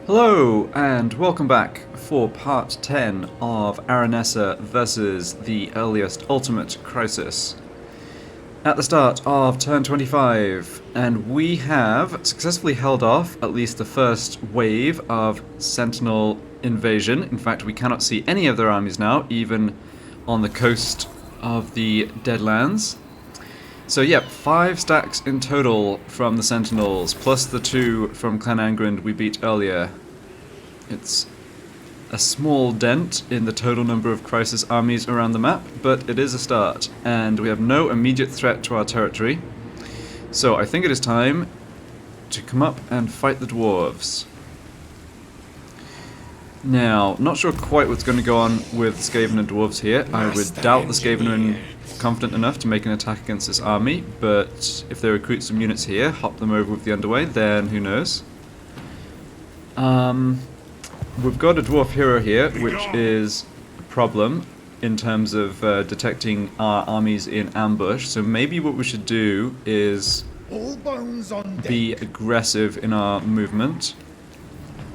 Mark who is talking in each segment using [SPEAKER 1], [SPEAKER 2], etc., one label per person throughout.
[SPEAKER 1] Hello, and welcome back for part 10 of Aranessa versus the earliest Ultimate Crisis. At the start of turn 25, and we have successfully held off at least the first wave of Sentinel invasion. In fact, we cannot see any of their armies now, even on the coast of the Deadlands. So yep, 5 stacks in total from the Sentinels, plus the 2 from Clan Angrand we beat earlier. It's a small dent in the total number of Crisis armies around the map, but it is a start, and we have no immediate threat to our territory. So I think it is time to come up and fight the Dwarves. Now, not sure quite what's going to go on with Skaven and Dwarves here. I would doubt the Skaven are confident enough to make an attack against this army, but if they recruit some units here, hop them over with the underway, then who knows. We've got a Dwarf hero here, which is a problem in terms of detecting our armies in ambush, so maybe what we should do is be aggressive in our movement.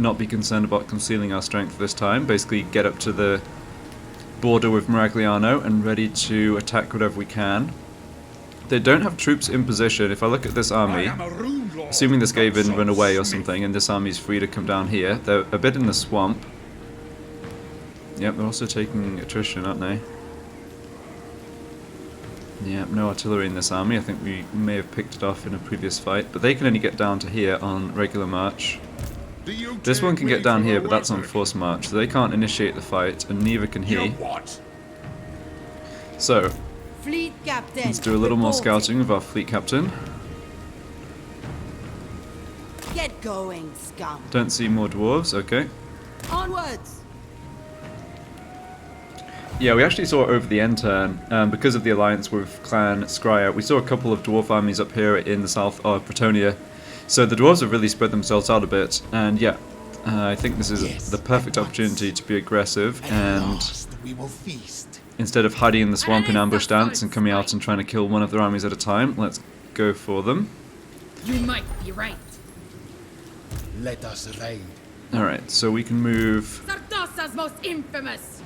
[SPEAKER 1] Not be concerned about concealing our strength this time. Basically get up to the border with Miragliano and ready to attack whatever we can. They don't have troops in position. If I look at this army, assuming the Skaven run away or something and this army's free to come down here, they're a bit in the swamp. Yep, they're also taking attrition, aren't they? Yep, no artillery in this army. I think we may have picked it off in a previous fight, but they can only get down to here on regular march. This one can get down here, but that's on forced march, so they can't initiate the fight, and neither can he. So, let's do a little more scouting with our fleet captain.
[SPEAKER 2] Get going, scum.
[SPEAKER 1] Don't see more dwarves, okay.
[SPEAKER 2] Onwards.
[SPEAKER 1] Yeah, we actually saw over the end turn, because of the alliance with Clan Skryre, we saw a couple of dwarf armies up here in the south of Bretonnia. So the dwarves have really spread themselves out a bit, and yeah, I think this is the perfect opportunity to be aggressive, and instead of hiding in the swamp in ambush stance and coming out and trying to kill one of their armies at a time, let's go for them.
[SPEAKER 3] You might be right.
[SPEAKER 4] Let us raid.
[SPEAKER 1] Alright, so we can move
[SPEAKER 3] Sartosa's most infamous.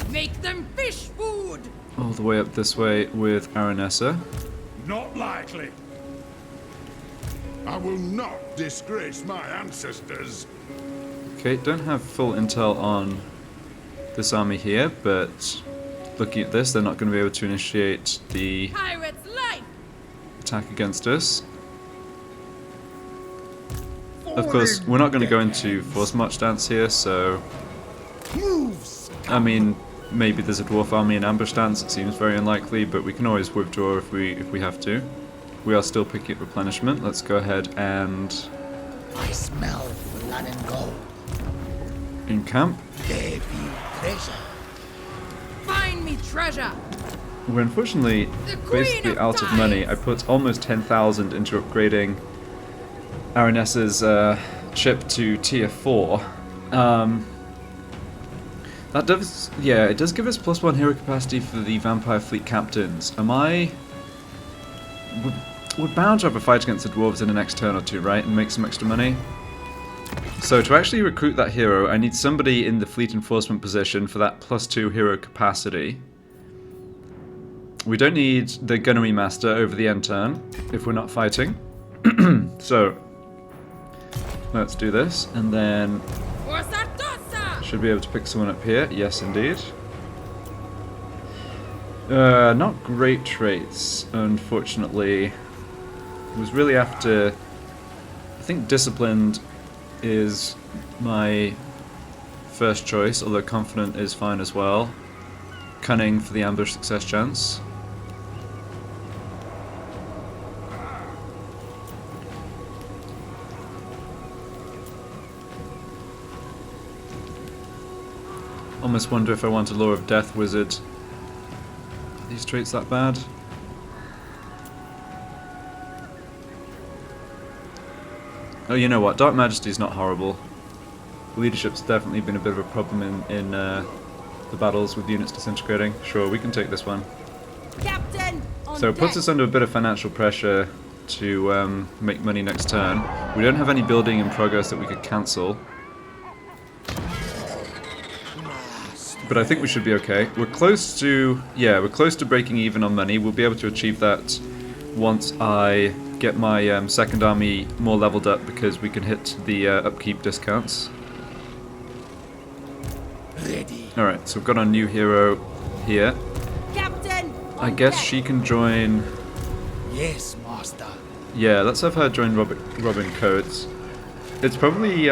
[SPEAKER 3] Make them fish food.
[SPEAKER 1] all the way up this way with Aranessa.
[SPEAKER 5] Not likely. I will not disgrace my ancestors.
[SPEAKER 1] Okay, don't have full intel on this army here, but looking at this, they're not going to be able to initiate the
[SPEAKER 3] Pirate's life.
[SPEAKER 1] attack against us. Of course, we're not going to go into force march stance here, so I mean, maybe there's a dwarf army in ambush stance. It seems very unlikely, but we can always withdraw if we have to. We are still picking up replenishment. Let's go ahead and
[SPEAKER 4] I smell blood and gold.
[SPEAKER 1] encamp.
[SPEAKER 4] There be treasure.
[SPEAKER 3] Find me treasure.
[SPEAKER 1] We're unfortunately basically out of money. I put almost 10,000 into upgrading Aranessa's ship to tier 4. That does, yeah, it does give us +1 hero capacity for the vampire fleet captains. We're bound to have a fight against the dwarves in the next turn or two, right? And make some extra money. So to actually recruit that hero, I need somebody in the fleet enforcement position for that +2 hero capacity. We don't need the gunnery master over the end turn if we're not fighting. So let's do this, and then
[SPEAKER 3] For Sartosa.
[SPEAKER 1] should be able to pick someone up here. Yes, indeed. Not great traits, unfortunately. It was really after... I think disciplined is my first choice, although confident is fine as well. Cunning for the ambush success chance. Almost wonder if I want a Law of Death wizard. Are these traits that bad? Oh, you know what? Dark Majesty is not horrible. Leadership's definitely been a bit of a problem in the battles with units disintegrating. Sure, we can take this one.
[SPEAKER 2] Captain, on
[SPEAKER 1] So it puts
[SPEAKER 2] deck.
[SPEAKER 1] us under a bit of financial pressure to make money next turn. We don't have any building in progress that we could cancel. But I think we should be okay. We're close to, yeah, we're close to breaking even on money. We'll be able to achieve that once I get my second army more leveled up, because we can hit the upkeep discounts.
[SPEAKER 4] Ready.
[SPEAKER 1] Alright, so we've got our new hero here.
[SPEAKER 2] Captain!
[SPEAKER 1] I guess she can join...
[SPEAKER 4] Yes, master.
[SPEAKER 1] Yeah, let's have her join Robin Coates. It's probably...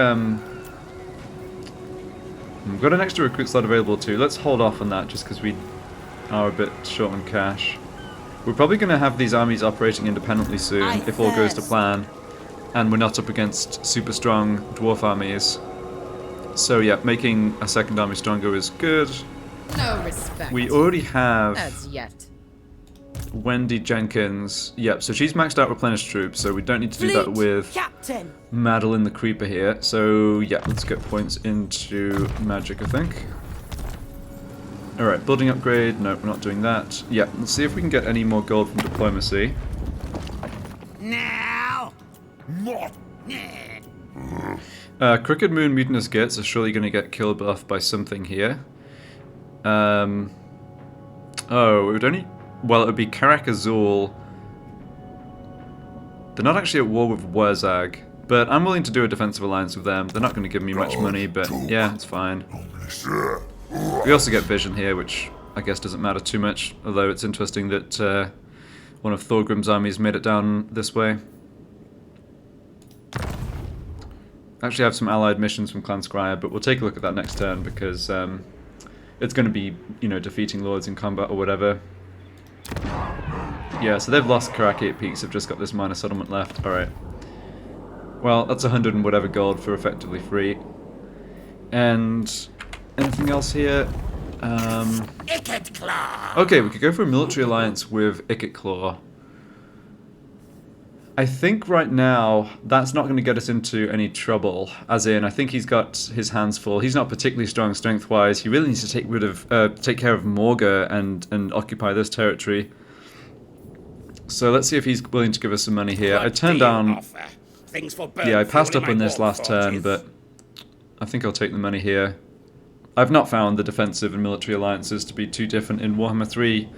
[SPEAKER 1] we've got an extra recruit slot available too. Let's hold off on that just because we are a bit short on cash. We're probably going to have these armies operating independently soon, if all goes to plan. And we're not up against super strong dwarf armies. So yeah, making a second army stronger is good.
[SPEAKER 3] No respect.
[SPEAKER 1] We already have
[SPEAKER 3] As yet.
[SPEAKER 1] Wendy Jenkins. Yep, so she's maxed out replenished troops, so we don't need to do that
[SPEAKER 2] Fleet
[SPEAKER 1] with
[SPEAKER 2] Captain!
[SPEAKER 1] Madeline the Creeper here. So yeah, let's get points into magic, I think. Alright, building upgrade. No, we're not doing that. Yeah, let's see if we can get any more gold from diplomacy.
[SPEAKER 4] Now.
[SPEAKER 5] Not.
[SPEAKER 1] Crooked Moon Mutinous Gits are surely going to get killed off by something here. Oh, it would only... Well, it would be Karak Azul. They're not actually at war with Wurzag, but I'm willing to do a defensive alliance with them. They're not going to give me much money, but yeah, it's fine. We also get Vision here, which I guess doesn't matter too much, although it's interesting that one of Thorgrim's armies made it down this way. Actually have some allied missions from Clan Scryer, but we'll take a look at that next turn because it's going to be, you know, defeating lords in combat or whatever. Yeah, so they've lost Karak 8 Peaks, they've just got this minor settlement left. Alright. Well, that's 100 and whatever gold for effectively free. And anything else here? Okay, we could go for a military alliance with Ikit Claw. I think right now that's not going to get us into any trouble. As in, I think he's got his hands full. He's not particularly strong strength-wise. He really needs to take care of Morga and occupy this territory. So let's see if he's willing to give us some money here. I turned down. Yeah, I passed up on this last turn, but I think I'll take the money here. I've not found the defensive and military alliances to be too different in Warhammer 3.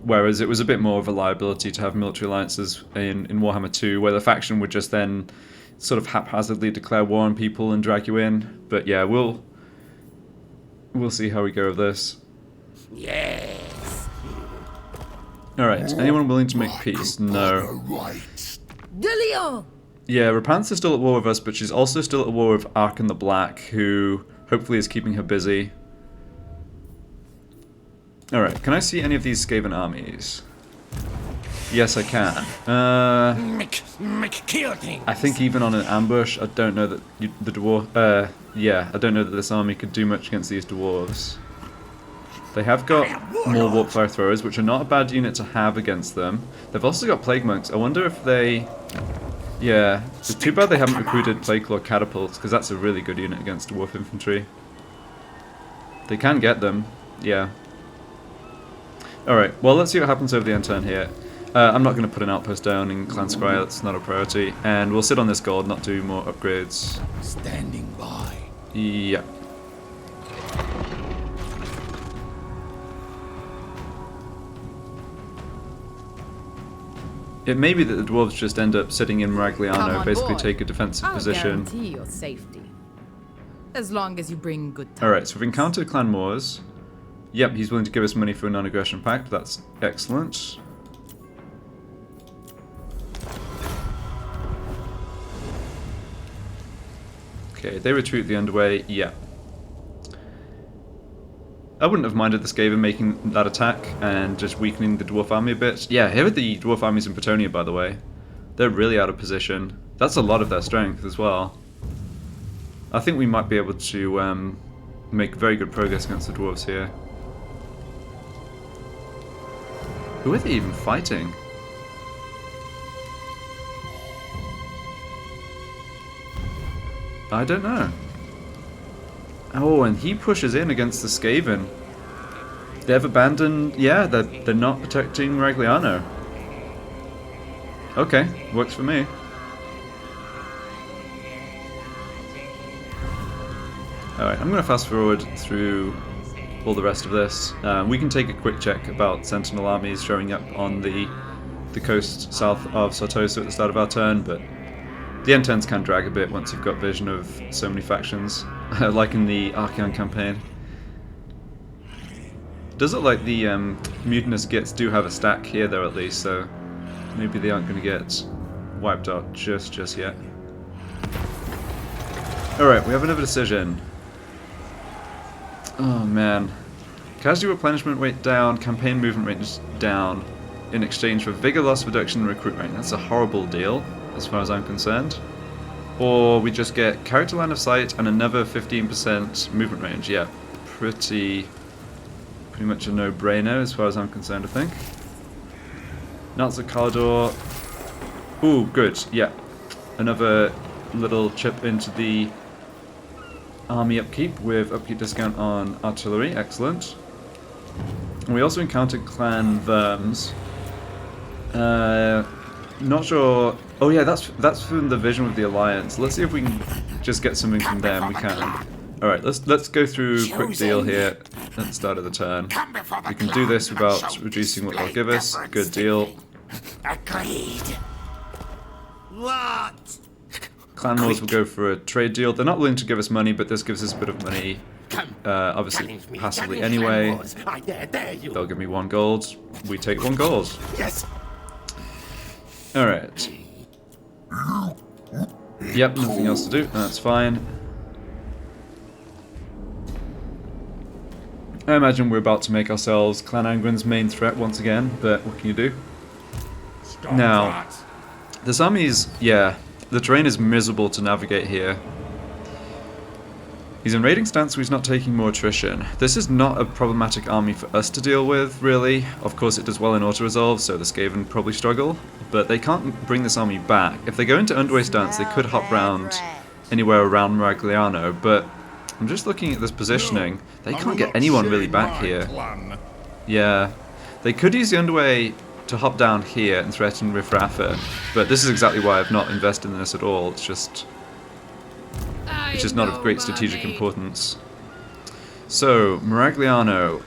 [SPEAKER 1] Whereas it was a bit more of a liability to have military alliances in Warhammer 2, where the faction would just then sort of haphazardly declare war on people and drag you in. But yeah, we'll see how we go with this.
[SPEAKER 4] Yes.
[SPEAKER 1] Alright, anyone willing to make peace? No.
[SPEAKER 2] De Leon!
[SPEAKER 1] Yeah, Rapant's still at war with us, but she's also still at war with Arkan the Black, who hopefully is keeping her busy. Alright, can I see any of these Skaven armies? Yes, I can. I think even on an ambush, I don't know that the dwarf... yeah, I don't know that this army could do much against these dwarves. They have got more warp fire throwers, which are not a bad unit to have against them. They've also got plague monks. I wonder if they... Yeah, it's too bad they haven't recruited plague claw catapults, because that's a really good unit against dwarf infantry. They can get them, yeah. Alright, well let's see what happens over the end turn here. I'm not going to put an outpost down in Clan Scryer, that's not a priority. And we'll sit on this gold, not do more upgrades.
[SPEAKER 4] Standing by.
[SPEAKER 1] Yeah. It may be that the dwarves just end up sitting in Maragliano, basically
[SPEAKER 3] board.
[SPEAKER 1] take a defensive
[SPEAKER 3] I'll
[SPEAKER 1] position.
[SPEAKER 3] guarantee your safety. As long as you bring good tidings.
[SPEAKER 1] Alright, so we've encountered Clan Moors. Yep, he's willing to give us money for a non-aggression pact. That's excellent. Okay, they retreat the underway. Yeah. I wouldn't have minded the Skaven making that attack and just weakening the dwarf army a bit. Yeah, here are the dwarf armies in Bretonnia, by the way. They're really out of position. That's a lot of their strength as well. I think we might be able to make very good progress against the dwarves here. Who are they even fighting? I don't know. Oh, and he pushes in against the Skaven. They've abandoned... Yeah, they're not protecting Maragliano. Okay, works for me. Alright, I'm going to fast forward through all the rest of this. We can take a quick check about Sentinel armies showing up on the coast south of Sartosa at the start of our turn, but the N10s can drag a bit once you've got vision of so many factions, like in the Archeon campaign. Does look like the mutinous Gits do have a stack here though at least, so maybe they aren't going to get wiped out just yet. Alright, we have another decision. Oh man. Casualty replenishment rate down, campaign movement rate down in exchange for vigor loss reduction and recruit rank. That's a horrible deal as far as I'm concerned. Or we just get character line of sight and another 15% movement range. Yeah, pretty much a no-brainer as far as I'm concerned, I think. Knights of Calador. Ooh, good, yeah. Another little chip into the army upkeep with upkeep discount on artillery, excellent. And we also encountered clan verms. Not sure. Oh yeah, that's from the vision with the alliance. Let's see if we can just get something from them. We can. All right, let's go through a quick deal here at the start of the turn. We can do this without reducing what they'll give us. Good deal.
[SPEAKER 4] Agreed. What?
[SPEAKER 1] Clan Wars will go for a trade deal. They're not willing to give us money, but this gives us a bit of money, obviously passively anyway. They'll give me 1 gold. We take 1 gold.
[SPEAKER 4] Yes.
[SPEAKER 1] Alright. Yep, nothing else to do. That's fine. I imagine we're about to make ourselves Clan Angren's main threat once again, but what can you do? Now, this army's, yeah, the terrain is miserable to navigate here. He's in raiding stance, so he's not taking more attrition. This is not a problematic army for us to deal with, really. Of course, it does well in auto-resolve, so the Skaven probably struggle. But they can't bring this army back. If they go into underway stance, they could hop round anywhere around Miragliano, but I'm just looking at this positioning. They can't get anyone really back here. Yeah. They could use the underway to hop down here and threaten Riffraffa, but this is exactly why I've not invested in this at all. It's just not of great strategic importance. So, Miragliano.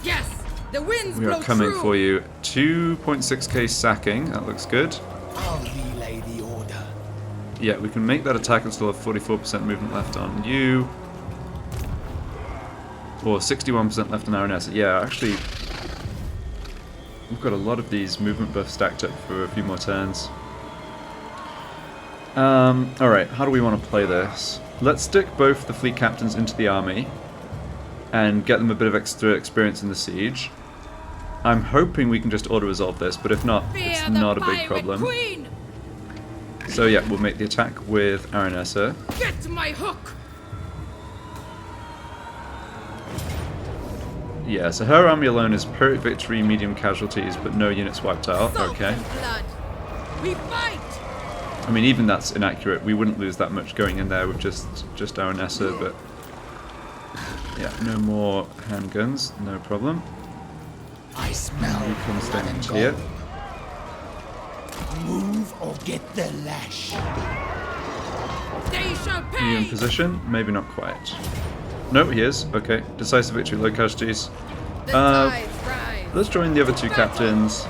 [SPEAKER 3] Yes, the winds
[SPEAKER 1] We
[SPEAKER 3] blow
[SPEAKER 1] are coming
[SPEAKER 3] true.
[SPEAKER 1] for you. 2.6k sacking, that looks good.
[SPEAKER 4] I'll relay the order.
[SPEAKER 1] Yeah, we can make that attack and still have 44% movement left on you. Or 61% left on Aranessa. Yeah, actually, we've got a lot of these movement buffs stacked up for a few more turns. Alright, how do we want to play this? Let's stick both the fleet captains into the army and get them a bit of extra experience in the siege. I'm hoping we can just auto-resolve this, but if not, it's not a big problem.
[SPEAKER 3] Queen.
[SPEAKER 1] So yeah, we'll make the attack with Aranessa.
[SPEAKER 3] Get my hook.
[SPEAKER 1] Yeah, so her army alone is Pyrrhic victory, medium casualties, but no units wiped out.
[SPEAKER 3] Salt
[SPEAKER 1] Okay.
[SPEAKER 3] and blood. We fight.
[SPEAKER 1] I mean, even that's inaccurate. We wouldn't lose that much going in there with just Aranessa, but yeah, no more handguns, no problem.
[SPEAKER 4] I smell
[SPEAKER 1] He comes
[SPEAKER 4] blood
[SPEAKER 1] down
[SPEAKER 4] and
[SPEAKER 1] here.
[SPEAKER 4] gold. Move or get the lash.
[SPEAKER 3] They shall
[SPEAKER 1] Are you in
[SPEAKER 3] pay.
[SPEAKER 1] position? Maybe not quite. No, he is. Okay, decisive victory, low casualties.
[SPEAKER 3] The tides rise.
[SPEAKER 1] Let's join the other two captains.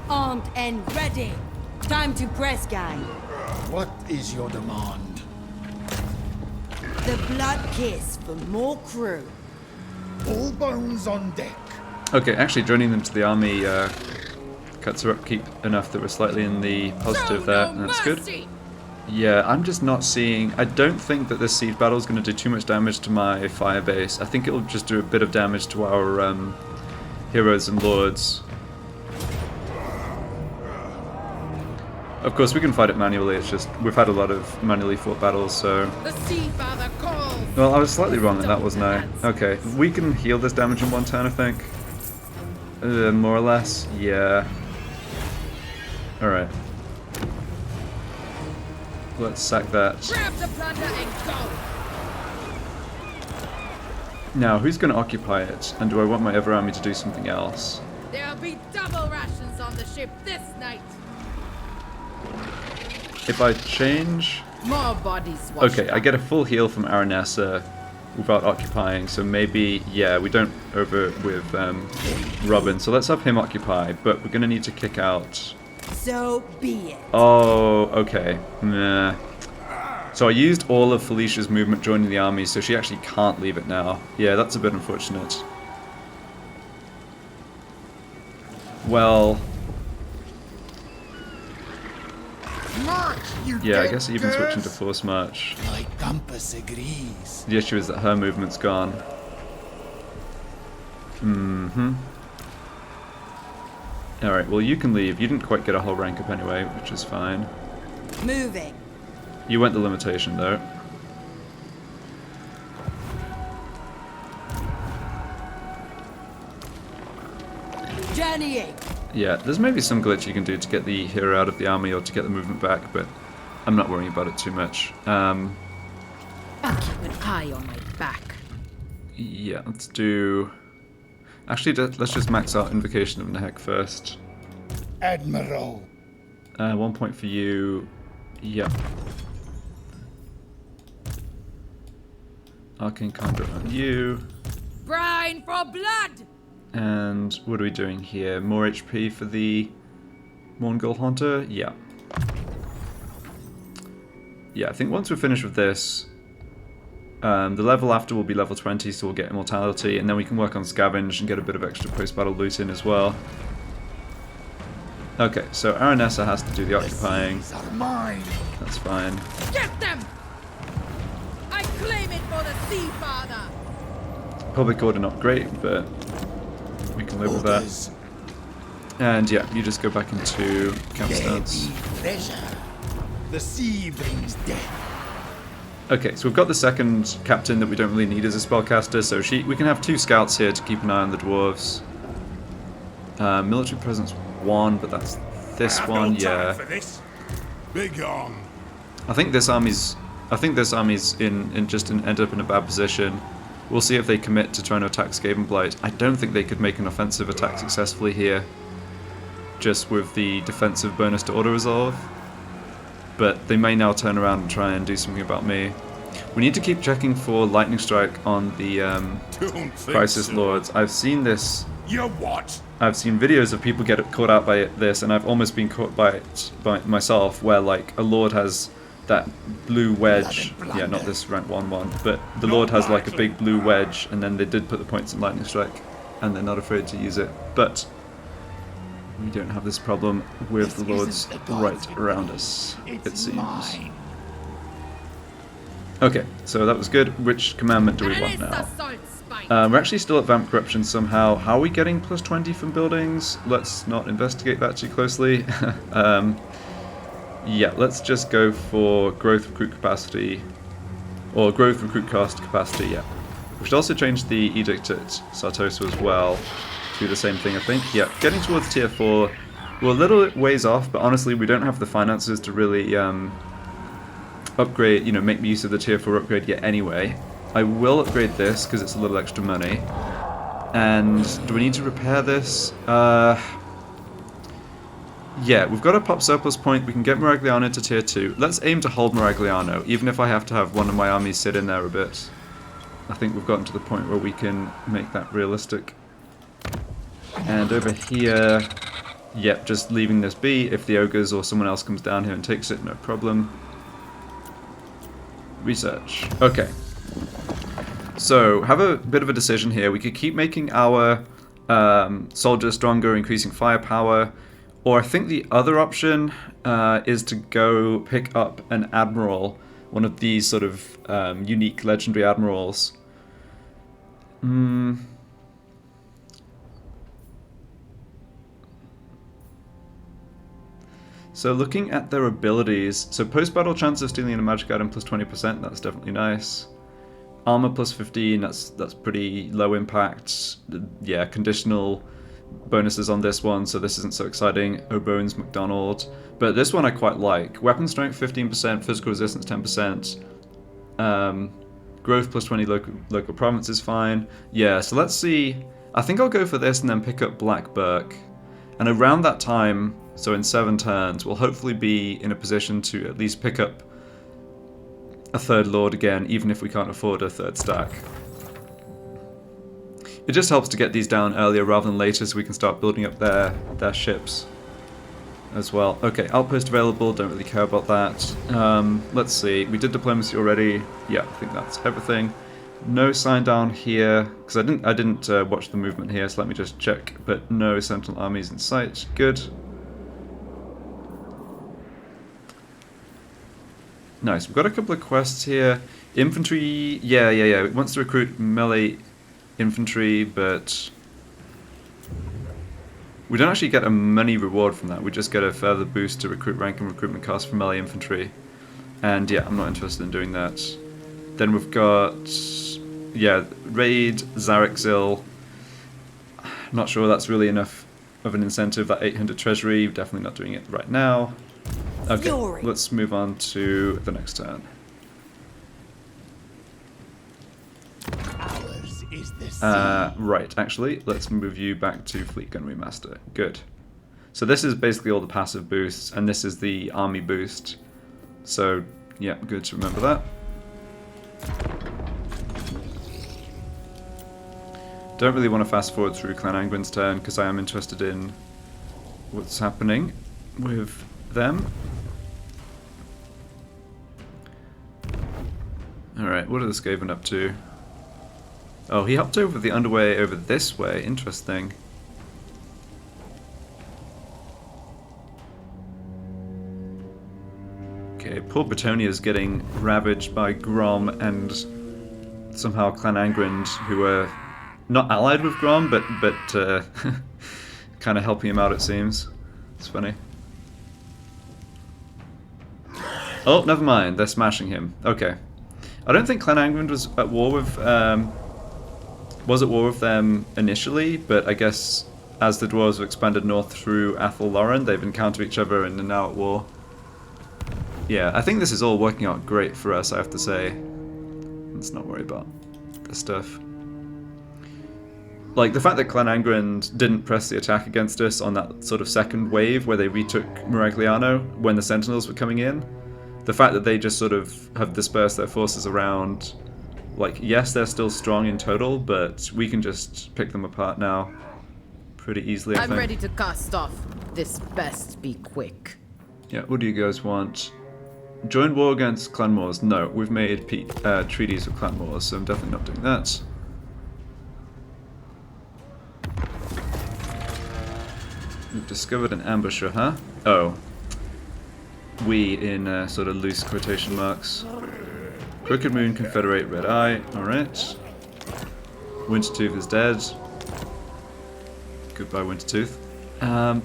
[SPEAKER 2] Armed and ready. Time to press, guy.
[SPEAKER 4] What is your demand?
[SPEAKER 2] The blood kiss for more crew.
[SPEAKER 4] All bones on deck.
[SPEAKER 1] Okay, actually joining them to the army cuts her upkeep enough that we're slightly in the positive
[SPEAKER 3] Show
[SPEAKER 1] there,
[SPEAKER 3] no
[SPEAKER 1] and that's good.
[SPEAKER 3] mercy.
[SPEAKER 1] Yeah, I'm just not seeing... I don't think that this siege battle is going to do too much damage to my fire base. I think it'll just do a bit of damage to our heroes and lords. Of course, we can fight it manually, it's just... We've had a lot of manually fought battles, so...
[SPEAKER 3] The sea father calls.
[SPEAKER 1] Well, I was slightly wrong on that, wasn't I? Okay, we can heal this damage in one turn, I think. More or less, yeah. Alright. Let's sack that.
[SPEAKER 3] Grab the plunder and go.
[SPEAKER 1] Now, who's going to occupy it? And do I want my other army to do something else?
[SPEAKER 3] There'll be double rations on the ship this night.
[SPEAKER 1] If I change...
[SPEAKER 3] More bodies washed
[SPEAKER 1] Okay, I get a full heal from Aranessa without occupying, so maybe, yeah, we don't over with Robin, so let's have him occupy, but we're going to need to kick out...
[SPEAKER 2] So be it.
[SPEAKER 1] Oh, okay. Nah. So I used all of Felicia's movement joining the army, so she actually can't leave it now. Yeah, that's a bit unfortunate. Well...
[SPEAKER 4] March, you
[SPEAKER 1] Yeah, I
[SPEAKER 4] dead
[SPEAKER 1] guess even switching to
[SPEAKER 4] curse.
[SPEAKER 1] force march.
[SPEAKER 4] My compass agrees.
[SPEAKER 1] The issue is that her movement's gone. Alright, well you can leave. You didn't quite get a whole rank up anyway, which is fine.
[SPEAKER 2] Moving.
[SPEAKER 1] You went the limitation though.
[SPEAKER 2] Journeying.
[SPEAKER 1] Yeah, there's maybe some glitch you can do to get the hero out of the army or to get the movement back, but I'm not worrying about it too much.
[SPEAKER 3] I'll keep an eye on my back.
[SPEAKER 1] Yeah, let's do... Actually, let's just max out Invocation of Nehek first.
[SPEAKER 4] Admiral.
[SPEAKER 1] 1 point for you. Yep. Arcane Conduit on you.
[SPEAKER 3] Brine for blood!
[SPEAKER 1] And what are we doing here? More HP for the Mongol Hunter? Yeah. Yeah, I think once we're finished with this, the level after will be level 20, so we'll get Immortality, and then we can work on Scavenge and get a bit of extra post-battle loot in as well. Okay, so Aranessa has to do the occupying.
[SPEAKER 4] These are mine.
[SPEAKER 1] That's fine.
[SPEAKER 3] Get them! I claim it for the Sea Father!
[SPEAKER 1] Public order not great, but we can live with that.
[SPEAKER 4] Orders.
[SPEAKER 1] And yeah, you just go back into camp
[SPEAKER 4] There
[SPEAKER 1] stance.
[SPEAKER 4] be pleasure. The sea brings death.
[SPEAKER 1] Okay, so we've got the second captain that we don't really need as a spellcaster, so we can have 2 scouts here to keep an eye on the dwarves. Military presence 1, but that's this one, yeah.
[SPEAKER 5] For this. Be gone.
[SPEAKER 1] I think this army's ended up in a bad position. We'll see if they commit to trying to attack Skavenblight. I don't think they could make an offensive attack successfully here, just with the defensive bonus to auto resolve. But they may now turn around and try and do something about me. We need to keep checking for lightning strike on the
[SPEAKER 5] Don't think
[SPEAKER 1] Crisis
[SPEAKER 5] so.
[SPEAKER 1] Lords. I've seen this.
[SPEAKER 5] You what?
[SPEAKER 1] I've seen videos of people get caught out by this, and I've almost been caught by it by myself, where like a lord has that blue wedge.
[SPEAKER 4] Blood and
[SPEAKER 1] Yeah, not
[SPEAKER 4] blunder.
[SPEAKER 1] this rank 1 one, but the
[SPEAKER 5] Not
[SPEAKER 1] lord has like a
[SPEAKER 5] likely.
[SPEAKER 1] big blue wedge, and then they did put the points in lightning strike, and they're not afraid to use it. But we don't have this problem with
[SPEAKER 4] This
[SPEAKER 1] the lords
[SPEAKER 4] isn't the gods
[SPEAKER 1] right
[SPEAKER 4] with
[SPEAKER 1] around
[SPEAKER 4] me.
[SPEAKER 1] us,
[SPEAKER 4] It's
[SPEAKER 1] it seems.
[SPEAKER 4] mine.
[SPEAKER 1] Okay, so that was good. Which commandment do we want
[SPEAKER 3] Aranessa
[SPEAKER 1] now?
[SPEAKER 3] Saltspite!
[SPEAKER 1] We're actually still at Vamp Corruption somehow. How are we getting plus 20 from buildings? Let's not investigate that too closely. Yeah, let's just go for growth recruit capacity. Or growth recruit cost capacity, yeah. We should also change the edict at Sartosa as well to the same thing, I think. Yeah, getting towards tier 4. We're a little ways off, but honestly we don't have the finances to really upgrade, make use of the tier 4 upgrade yet anyway. I will upgrade this because it's a little extra money. And do we need to repair this? Yeah, we've got a pop surplus point. We can get Maragliano to tier 2. Let's aim to hold Maragliano, even if I have to have one of my armies sit in there a bit. I think we've gotten to the point where we can make that realistic. And over here, yep, just leaving this be. If the ogres or someone else comes down here and takes it, no problem. Research. Okay. So, have a bit of a decision here. We could keep making our soldiers stronger, increasing firepower, or I think the other option is to go pick up an admiral, one of these sort of unique legendary admirals. So looking at their abilities, so post-battle chance of stealing a magic item plus 20%, that's definitely nice. Armor plus 15, that's pretty low impact. Yeah, conditional bonuses on this one, so this isn't so exciting. O'Bones McDonald. But this one I quite like. Weapon strength 15%, physical resistance 10%. Growth plus 20 local province is fine. Yeah, so let's see. I think I'll go for this and then pick up Black Burke. And around that time, so in 7 turns, we'll hopefully be in a position to at least pick up a 3rd Lord again, even if we can't afford a 3rd stack. It just helps to get these down earlier rather than later so we can start building up their ships as well. Okay, outpost available, don't really care about that. Let's see, we did diplomacy already. Yeah, I think that's everything. No sign down here, because I didn't watch the movement here, so let me just check. But no Sentinel armies in sight. Good. Nice. We've got a couple of quests here. Infantry, yeah. It wants to recruit melee infantry, but we don't actually get a money reward from that. We just get a further boost to recruit rank and recruitment cost for melee infantry. And yeah, I'm not interested in doing that. Then we've got, yeah, Raid, Zarexil. Not sure that's really enough of an incentive. That 800 treasury, definitely not doing it right now. Okay,
[SPEAKER 2] Fury.
[SPEAKER 1] Let's move on to the next turn.
[SPEAKER 4] Ours is the sea.
[SPEAKER 1] Right, actually, let's move you back to Fleet Gunnery Master. Good. So this is basically all the passive boosts, and this is the army boost. So, yeah, good to remember that. Don't really want to fast forward through Clan Angwin's turn, because I am interested in what's happening with them. Alright, what are the Skaven up to? Oh, he hopped over the underway over this way. Interesting. Okay, poor Bretonia's getting ravaged by Grom and somehow Clan Angwin, who are not allied with Grom, but kind of helping him out, it seems. It's funny. Oh, never mind. They're smashing him. Okay. I don't think Clan Angwin was at war with them initially, but I guess as the dwarves have expanded north through Athel Loren, they've encountered each other and are now at war. Yeah, I think this is all working out great for us, I have to say. Let's not worry about this stuff. Like, the fact that Clan Angwin didn't press the attack against us on that sort of second wave where they retook Miragliano when the Sentinels were coming in, the fact that they just sort of have dispersed their forces around, like, yes, they're still strong in total, but we can just pick them apart now pretty easily, I
[SPEAKER 3] I'm
[SPEAKER 1] think.
[SPEAKER 3] ready to cast off. This best be quick.
[SPEAKER 1] Yeah, what do you guys want? Join war against Clan Moors? No, we've made treaties with Clan Moors, so I'm definitely not doing that. We've discovered an ambusher, huh? Oh. We in sort of loose quotation marks. Crooked Moon, Confederate, Red Eye. Alright. Wintertooth is dead. Goodbye, Wintertooth.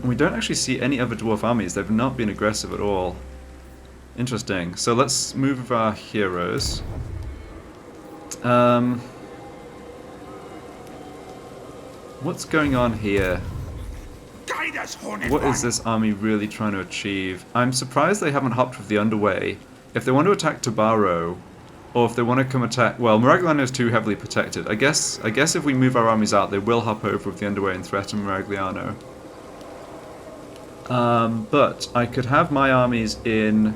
[SPEAKER 1] We don't actually see any other dwarf armies. They've not been aggressive at all. Interesting. So let's move with our heroes. What's going on here?
[SPEAKER 5] Guide us, Hornet
[SPEAKER 1] What
[SPEAKER 5] One.
[SPEAKER 1] is this army really trying to achieve? I'm surprised they haven't hopped with the underway. If they want to attack Tabaro, or if they want to come attack... Well, Miragliano is too heavily protected. I guess if we move our armies out, they will hop over with the underway and threaten Miragliano. But I could have my armies in...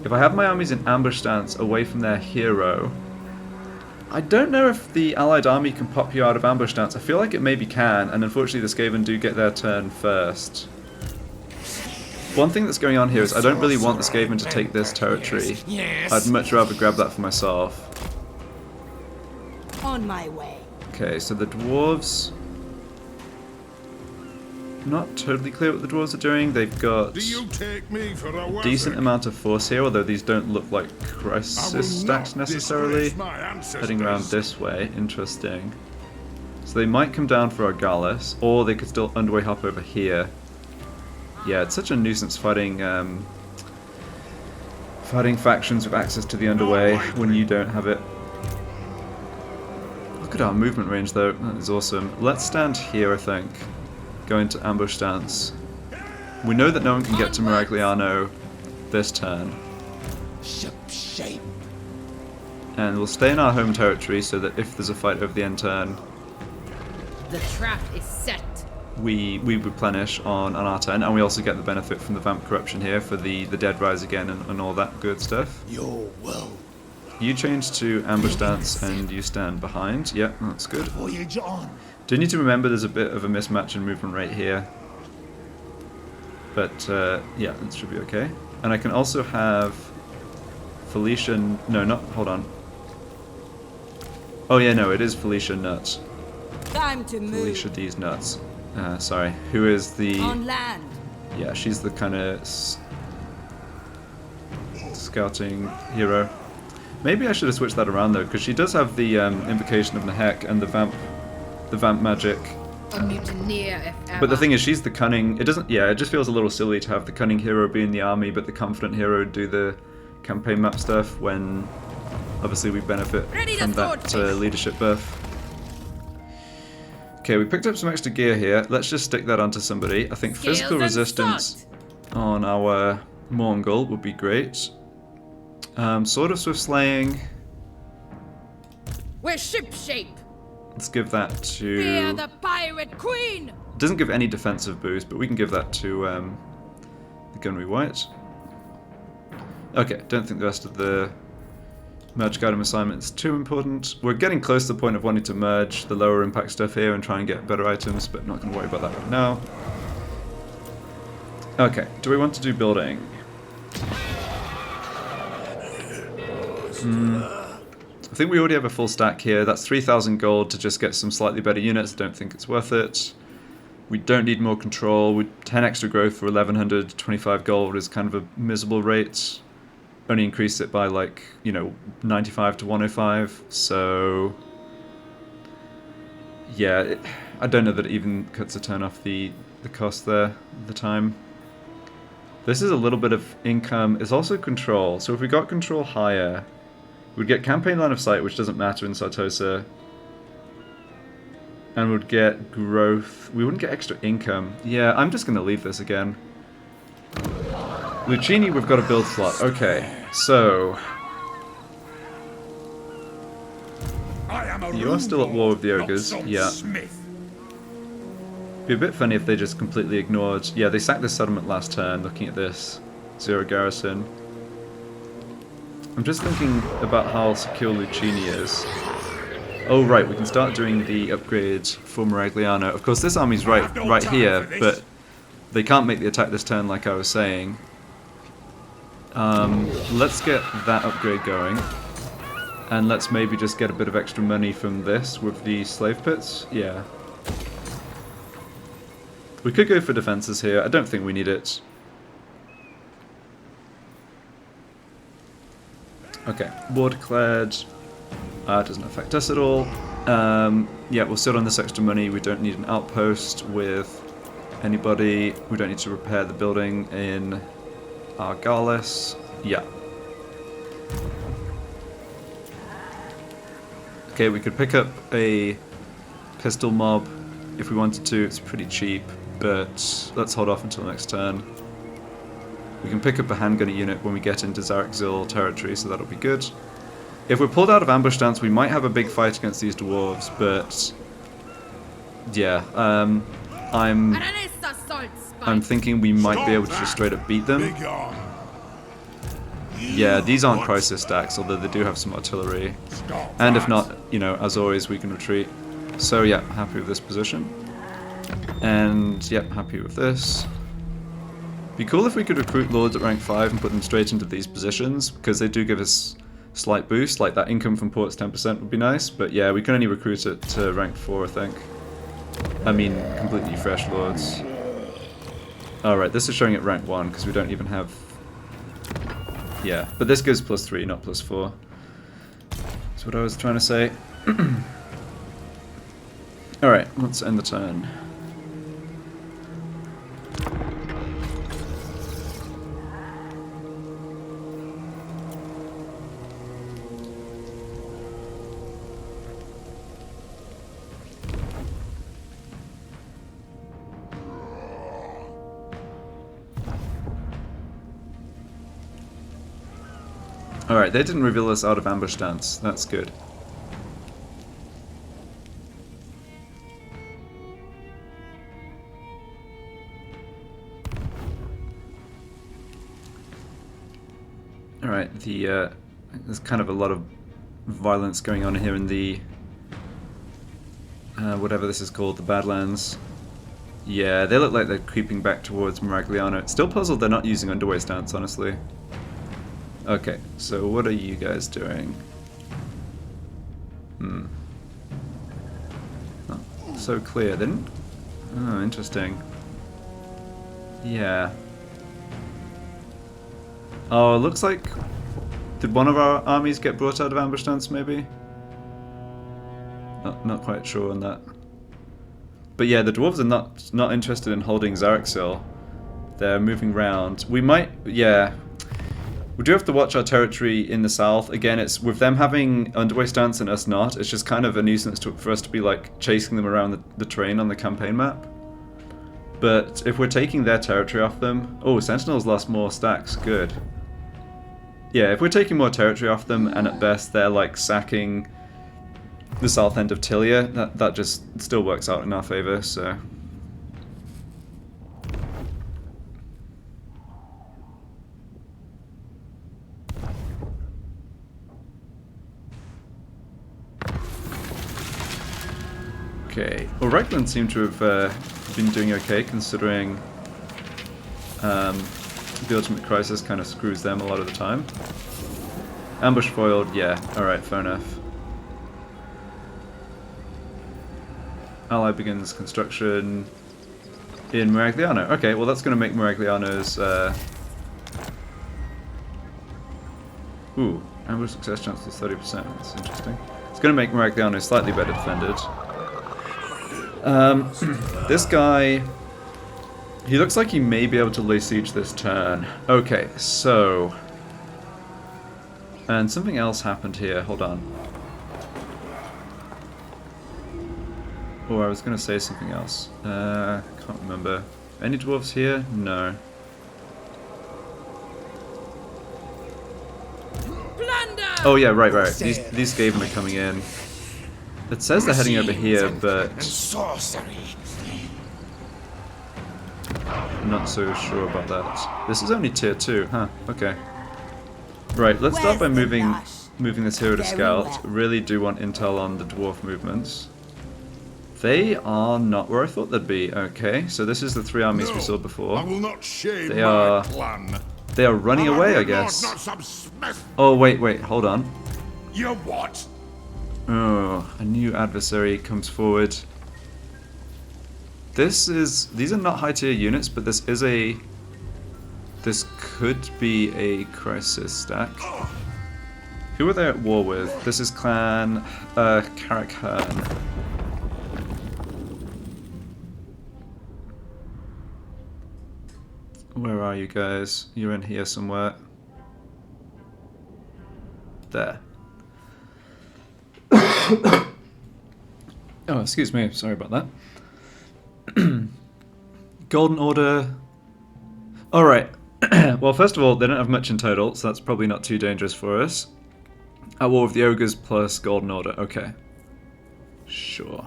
[SPEAKER 1] If I have my armies in ambush stance away from their hero... I don't know if the allied army can pop you out of ambush stance. I feel like it maybe can, and unfortunately the Skaven do get their turn first. One thing that's going on here is I don't really want the Skaven to take this territory.
[SPEAKER 4] Yes.
[SPEAKER 1] I'd much rather grab that for myself.
[SPEAKER 2] On my way.
[SPEAKER 1] Okay, so the dwarves... Not totally clear what the dwarves are doing. They've got
[SPEAKER 5] Do you take me for a
[SPEAKER 1] a decent
[SPEAKER 5] wizard?
[SPEAKER 1] amount of force here, although these don't look like
[SPEAKER 5] I will
[SPEAKER 1] crisis
[SPEAKER 5] not
[SPEAKER 1] stacks necessarily.
[SPEAKER 5] disgrace my ancestors.
[SPEAKER 1] Heading around this way, interesting. So they might come down for Argalis, or they could still underway hop over here. Yeah, it's such a nuisance fighting factions with access to the underway when you don't have it. Look at our movement range though, that is awesome. Let's stand here, I think. Go into ambush stance. We know that no one can get to Miragliano this turn.
[SPEAKER 4] Ship shape.
[SPEAKER 1] And we'll stay in our home territory so that if there's a fight over the end turn,
[SPEAKER 3] The trap is set.
[SPEAKER 1] we replenish on our turn, and we also get the benefit from the Vamp Corruption here for the Dead Rise again and all that good stuff.
[SPEAKER 4] Your will.
[SPEAKER 1] You change to ambush stance and you stand behind. Yep, that's good.
[SPEAKER 4] Voyage on.
[SPEAKER 1] Do need to remember there's a bit of a mismatch in movement rate here. But yeah, that should be okay. And I can also have Felicia... No, not... Hold on. Oh yeah, no, it is Felicia Nuts.
[SPEAKER 2] Time to move.
[SPEAKER 1] Felicia D's Nuts. Sorry. Who is the...
[SPEAKER 2] On land.
[SPEAKER 1] Yeah, she's the kind of scouting hero. Maybe I should have switched that around though, because she does have the Invocation of Nehek and the vamp magic.
[SPEAKER 3] A mutineer if ever.
[SPEAKER 1] But the thing is, she's the cunning. It doesn't. Yeah, it just feels a little silly to have the cunning hero be in the army, but the confident hero do the campaign map stuff. When obviously we benefit from that leadership buff. Okay, we picked up some extra gear here. Let's just stick that onto somebody. I think physical resistance on our Mongol would be great. Sword of Swift Slaying.
[SPEAKER 3] We're shipshape.
[SPEAKER 1] Let's give that to...
[SPEAKER 3] Fear the pirate queen.
[SPEAKER 1] It doesn't give any defensive boost, but we can give that to the Gunnery White. Okay, don't think the rest of the merge guiding assignment is too important. We're getting close to the point of wanting to merge the lower impact stuff here and try and get better items, but not going to worry about that right now. Okay, do we want to do building? I think we already have a full stack here. That's 3,000 gold to just get some slightly better units. Don't think it's worth it. We don't need more control. 10 extra growth for 1,100. 25 gold is kind of a miserable rate. Only increase it by like, you know, 95 to 105. So yeah, I don't know that it even cuts a turn off the cost there, the time. This is a little bit of income. It's also control. So if we got control higher, we'd get campaign line of sight, which doesn't matter in Sartosa. And we'd get growth. We wouldn't get extra income. Yeah, I'm just going to leave this again. Lucchini, we've got a build slot. Okay, so... You are still at war with the ogres. Yeah. Be a bit funny if they just completely ignored... Yeah, they sacked this settlement last turn, looking at this. 0 garrison. I'm just thinking about how secure Lucchini is. Oh right, we can start doing the upgrades for Maragliano. Of course, this army's right here, but they can't make the attack this turn, like I was saying. Let's get that upgrade going, and let's maybe just get a bit of extra money from this with the slave pits. Yeah, we could go for defenses here. I don't think we need it. Okay, war declared. Doesn't affect us at all. Yeah, we'll sit on this extra money. We don't need an outpost with anybody. We don't need to repair the building in Argalis. Yeah. Okay, we could pick up a pistol mob if we wanted to. It's pretty cheap, but let's hold off until next turn. We can pick up a handgunner unit when we get into Zarekzil territory, so that'll be good. If we're pulled out of ambush stance, we might have a big fight against these dwarves, but yeah,
[SPEAKER 3] Aranessa Saltspite.
[SPEAKER 1] I'm thinking we might be able to just straight up beat them. Yeah, these aren't crisis stacks, although they do have some artillery. And if not, you know, as always, we can retreat. So yeah, happy with this position. And yeah, happy with this. Be cool if we could recruit lords at rank 5 and put them straight into these positions, because they do give us slight boost, like that income from ports 10% would be nice, but yeah, we can only recruit it to rank 4, I think. I mean, completely fresh lords. Alright, this is showing at rank 1, because we don't even have... Yeah, but this gives +3, not +4. That's what I was trying to say. Alright, let's end the turn. Alright, they didn't reveal us out of ambush stance. That's good. Alright, there's kind of a lot of violence going on here in the whatever this is called, the Badlands. Yeah, they look like they're creeping back towards Miragliano. Still puzzled they're not using underway stance, honestly. Okay, so what are you guys doing? Not so clear. They didn't... Oh, interesting. Yeah. Oh, it looks like... Did one of our armies get brought out of ambush stance, maybe? Not quite sure on that. But yeah, the dwarves are not interested in holding Zarexil. They're moving round. We might... Yeah. We do have to watch our territory in the south. Again, it's with them having underway stance and us not. It's just kind of a nuisance for us to be like chasing them around the terrain on the campaign map. But if we're taking their territory off them... Oh, Sentinels lost more stacks. Good. Yeah, if we're taking more territory off them, and at best they're like sacking the south end of Tilia, that just still works out in our favor, so... Okay, well, Reckland seem to have been doing okay, considering the Ultimate Crisis kind of screws them a lot of the time. Ambush foiled, yeah, alright, fair enough. Ally begins construction in Miragliano. Okay, well that's going to make Miragliano's... Ooh, ambush success chance is 30%, that's interesting. It's going to make Miragliano slightly better defended. This guy, he looks like he may be able to lay siege this turn. Okay, so... And something else happened here, hold on. Oh, I was going to say something else. Can't remember. Any dwarves here? No.
[SPEAKER 3] Plunder!
[SPEAKER 1] Oh yeah, right. These Skaven are coming in. It says they're heading over here, but...
[SPEAKER 5] And sorcery.
[SPEAKER 1] I'm not so sure about that. This is only tier 2, huh? Okay. Right, let's start by moving this hero to scout. Really do want intel on the dwarf movements. They are not where I thought they'd be. Okay, so this is the 3 armies we saw before.
[SPEAKER 5] I will not shame
[SPEAKER 1] They
[SPEAKER 5] my
[SPEAKER 1] are...
[SPEAKER 5] plan.
[SPEAKER 1] They are running
[SPEAKER 5] I'm a
[SPEAKER 1] away, I
[SPEAKER 5] lord,
[SPEAKER 1] guess.
[SPEAKER 5] not some smith.
[SPEAKER 1] Oh, wait, hold on.
[SPEAKER 5] You what?
[SPEAKER 1] Oh, a new adversary comes forward. These are not high tier units, but this could be a crisis stack. Who are they at war with? This is Clan Karakhan. Where are you guys? You're in here somewhere. There. Oh, excuse me. Sorry about that. Golden Order. Alright. Well, first of all, they don't have much in total, so that's probably not too dangerous for us. At war with the Ogres plus Golden Order. Okay. Sure.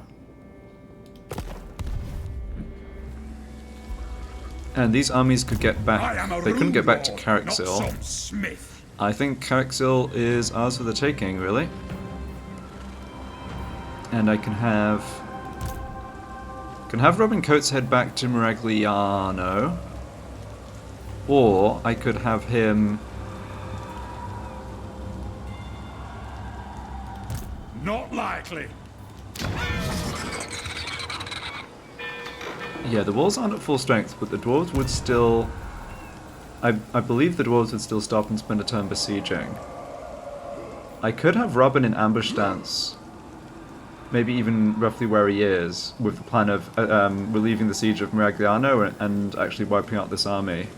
[SPEAKER 1] And these armies could get back... They couldn't get back to Carrickzil. I think Carrickzil is ours for the taking, really. And I can have Robin Coates head back to Miragliano. Or I could have him...
[SPEAKER 5] Not likely.
[SPEAKER 1] Yeah, the walls aren't at full strength, but the dwarves would still... I believe the dwarves would still stop and spend a turn besieging. I could have Robin in ambush stance. Maybe even roughly where he is, with the plan of relieving the siege of Miragliano and actually wiping out this army.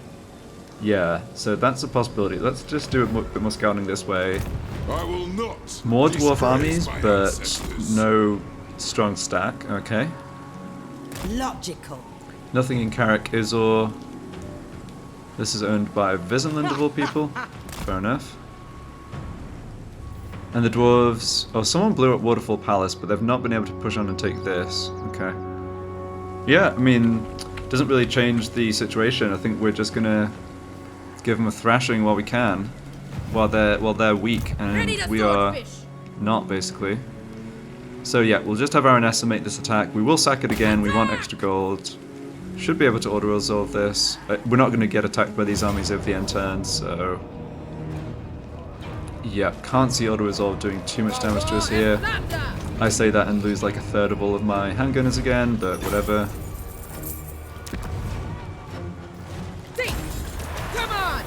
[SPEAKER 1] Yeah, so that's a possibility. Let's just do a bit more scouting this way.
[SPEAKER 5] I will not.
[SPEAKER 1] More dwarf
[SPEAKER 5] disgrace
[SPEAKER 1] armies,
[SPEAKER 5] my
[SPEAKER 1] but
[SPEAKER 5] ancestors.
[SPEAKER 1] no strong stack. Okay.
[SPEAKER 2] Logical.
[SPEAKER 1] Nothing in Carrick Izor. This is owned by Visenland of all people. Fair enough. And the dwarves... Oh, someone blew up Waterfall Palace, but they've not been able to push on and take this. Okay. Yeah, I mean, doesn't really change the situation. I think we're just gonna give them a thrashing while we can. while they're weak
[SPEAKER 3] Ready
[SPEAKER 1] and
[SPEAKER 3] to
[SPEAKER 1] we are
[SPEAKER 3] swordfish.
[SPEAKER 1] not, basically. So yeah, we'll just have Aranessa make this attack. We will sack it again. We want extra gold. Should be able to auto-resolve this. We're not going to get attacked by these armies over the end turn, so... Yeah, can't see auto-resolve doing too much damage to us here. I say that and lose like a third of all of my handgunners again, but whatever.
[SPEAKER 3] Come on.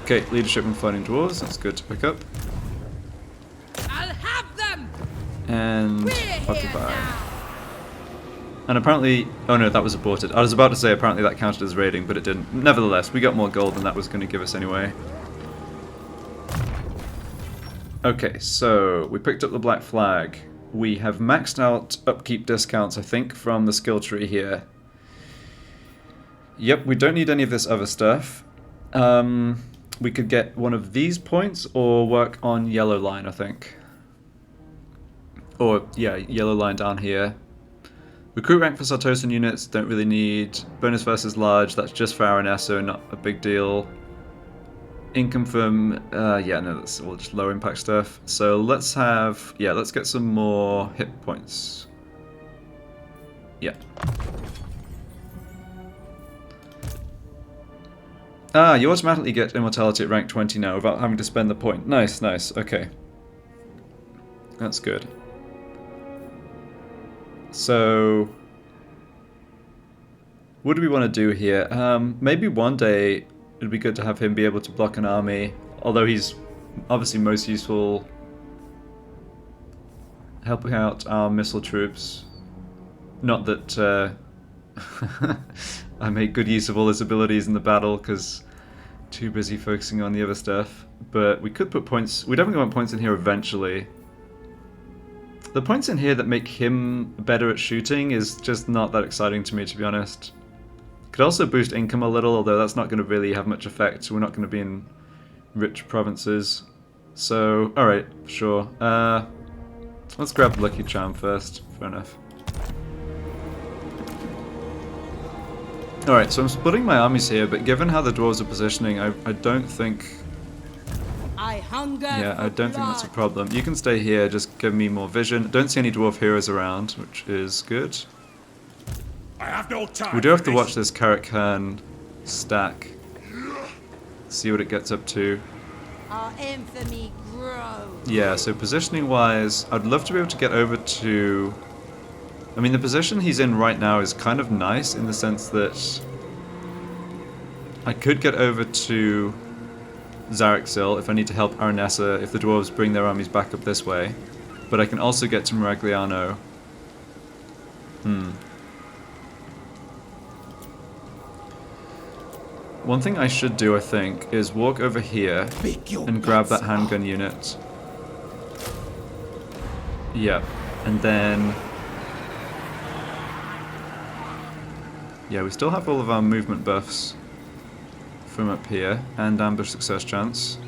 [SPEAKER 1] Okay, leadership and fighting dwarves, that's good to pick up.
[SPEAKER 3] I'll have them.
[SPEAKER 1] And
[SPEAKER 3] We're here
[SPEAKER 1] occupy.
[SPEAKER 3] now.
[SPEAKER 1] And apparently, oh no, that was aborted. I was about to say apparently that counted as raiding, but it didn't. Nevertheless, we got more gold than that was going to give us anyway. Okay, so we picked up the black flag. We have maxed out upkeep discounts, I think, from the skill tree here. Yep, we don't need any of this other stuff. We could get one of these points or work on yellow line, I think. Or, yeah, yellow line down here. Recruit rank for Sartosan units, don't really need. Bonus versus large, that's just for Aranessa, not a big deal. Income from, yeah, no, that's all just low impact stuff. So let's have, yeah, let's get some more hit points. Yeah. Ah, you automatically get immortality at rank 20 now without having to spend the point. Nice, nice, okay. That's good. So, what do we want to do here? Maybe one day it'd be good to have him be able to block an army, although he's obviously most useful helping out our missile troops. Not that I make good use of all his abilities in the battle, because too busy focusing on the other stuff. But we could put points, we definitely want points in here eventually. The points in here that make him better at shooting is just not that exciting to me, to be honest. Could also boost income a little, although that's not going to really have much effect. We're not going to be in rich provinces. So, alright, sure. Let's grab Lucky Charm first. Fair enough. Alright, so I'm splitting my armies here, but given how the dwarves are positioning, I don't think...
[SPEAKER 2] I hunger
[SPEAKER 1] Yeah, I
[SPEAKER 2] for
[SPEAKER 1] don't think that's a
[SPEAKER 2] blood.
[SPEAKER 1] problem. You can stay here, just give me more vision. Don't see any dwarf heroes around, which is good.
[SPEAKER 5] I have no time.
[SPEAKER 1] We do have
[SPEAKER 5] for
[SPEAKER 1] to
[SPEAKER 5] this.
[SPEAKER 1] watch this Karakhan stack. See what it gets up to.
[SPEAKER 2] Our infamy grows.
[SPEAKER 1] Yeah, so positioning wise, I'd love to be able to get over to... I mean, the position he's in right now is kind of nice in the sense that I could get over to Zarexil if I need to help Aranessa if the dwarves bring their armies back up this way. But I can also get to Miragliano. One thing I should do, I think, is walk over here
[SPEAKER 4] Pick your
[SPEAKER 1] and grab that
[SPEAKER 4] butts
[SPEAKER 1] handgun unit. Yep, and then... Yeah, we still have all of our movement buffs from up here, and ambush success chance.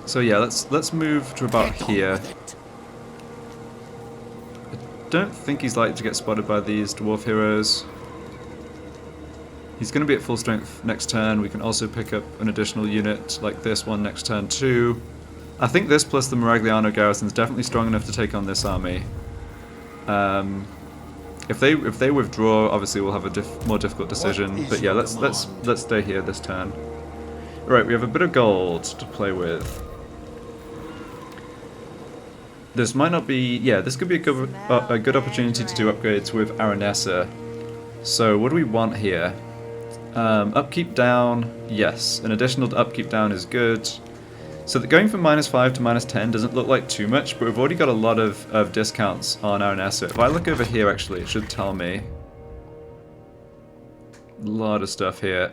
[SPEAKER 1] So yeah, let's move to about
[SPEAKER 4] Get on
[SPEAKER 1] here.
[SPEAKER 4] with it.
[SPEAKER 1] Don't think he's likely to get spotted by these dwarf heroes. He's going to be at full strength next turn. We can also pick up an additional unit like this one next turn too. I think this plus the Miragliano garrison is definitely strong enough to take on this army. If they withdraw, obviously we'll have a more difficult decision.
[SPEAKER 4] is
[SPEAKER 1] But yeah,
[SPEAKER 4] your
[SPEAKER 1] let's stay here this turn. Right, we have a bit of gold to play with. This might not be... Yeah, this could be a good opportunity to do upgrades with Aranessa. So, what do we want here? Upkeep down, yes. An additional upkeep down is good. So that going from -5 to -10 doesn't look like too much, but we've already got a lot of discounts on Aranessa. If I look over here, actually, it should tell me. A lot of stuff here.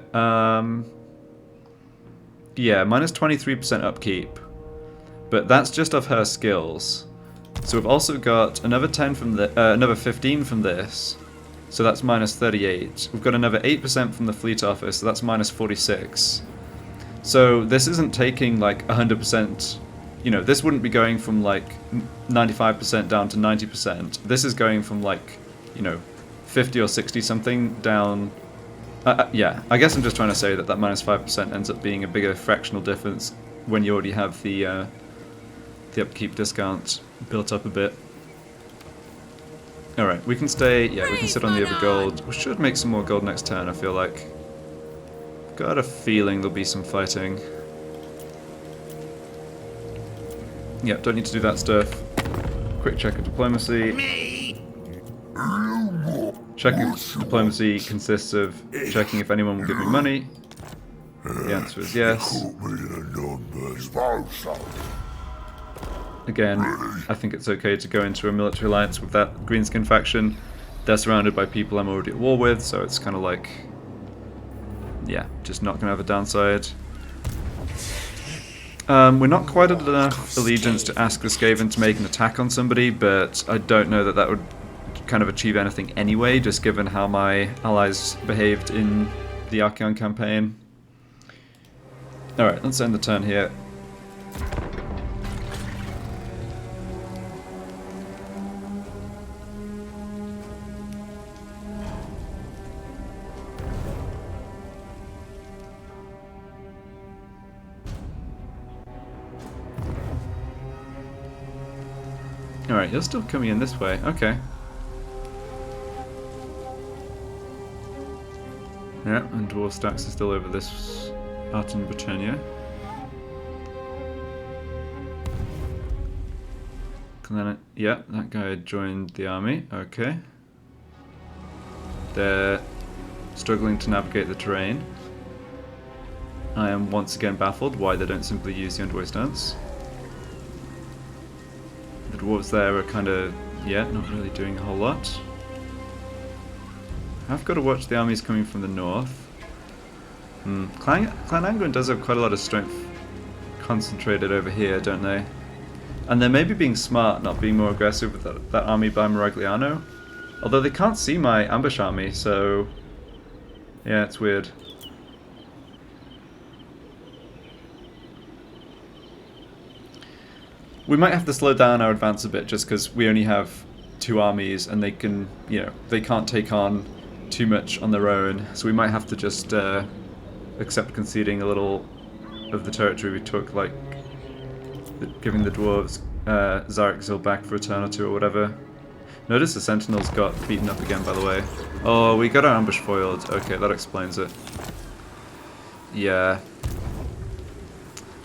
[SPEAKER 1] Yeah, -23% upkeep. But that's just of her skills. So we've also got another 10 from the another 15 from this. So that's -38. We've got another 8% from the fleet office, so that's -46. So this isn't taking like 100%, you know, this wouldn't be going from like 95% down to 90%. This is going from like, you know, 50 or 60 something down Yeah, I guess I'm just trying to say that minus 5% ends up being a bigger fractional difference when you already have the upkeep discount built up a bit. Alright, we can stay, yeah, we can sit on the other gold. We should make some more gold next turn, I feel like. Got a feeling there'll be some fighting. Yep, don't need to do that stuff. Quick check of diplomacy. Check of diplomacy consists of checking if anyone will give me money. The answer is yes. Again, I think it's okay to go into a military alliance with that greenskin faction. They're surrounded by people I'm already at war with, so it's kind of like, yeah, just not going to have a downside. We're not quite at enough allegiance to ask the Skaven to make an attack on somebody, but I don't know that that would kind of achieve anything anyway, just given how my allies behaved in the Archeon campaign. Alright, let's end the turn here. Alright, you're still coming in this way. Okay. Yeah, and Dwarf stacks are still over this out in Britannia. Yeah, that guy joined the army. Okay. They're struggling to navigate the terrain. I am once again baffled why they don't simply use the Envoy stance. The dwarves there are kind of, yeah, not really doing a whole lot. I've got to watch the armies coming from the north. Clan Angren does have quite a lot of strength concentrated over here, don't they? And they may be being smart, not being more aggressive with that army by Miragliano. Although they can't see my ambush army, so yeah, it's weird. We might have to slow down our advance a bit just because we only have 2 armies and they can, you know, they can't take on too much on their own. So we might have to just accept conceding a little of the territory we took, like giving the dwarves Zarekzil back for a turn or 2 or whatever. Notice the sentinels got beaten up again, by the way. Oh, we got our ambush foiled. Okay, that explains it. Yeah.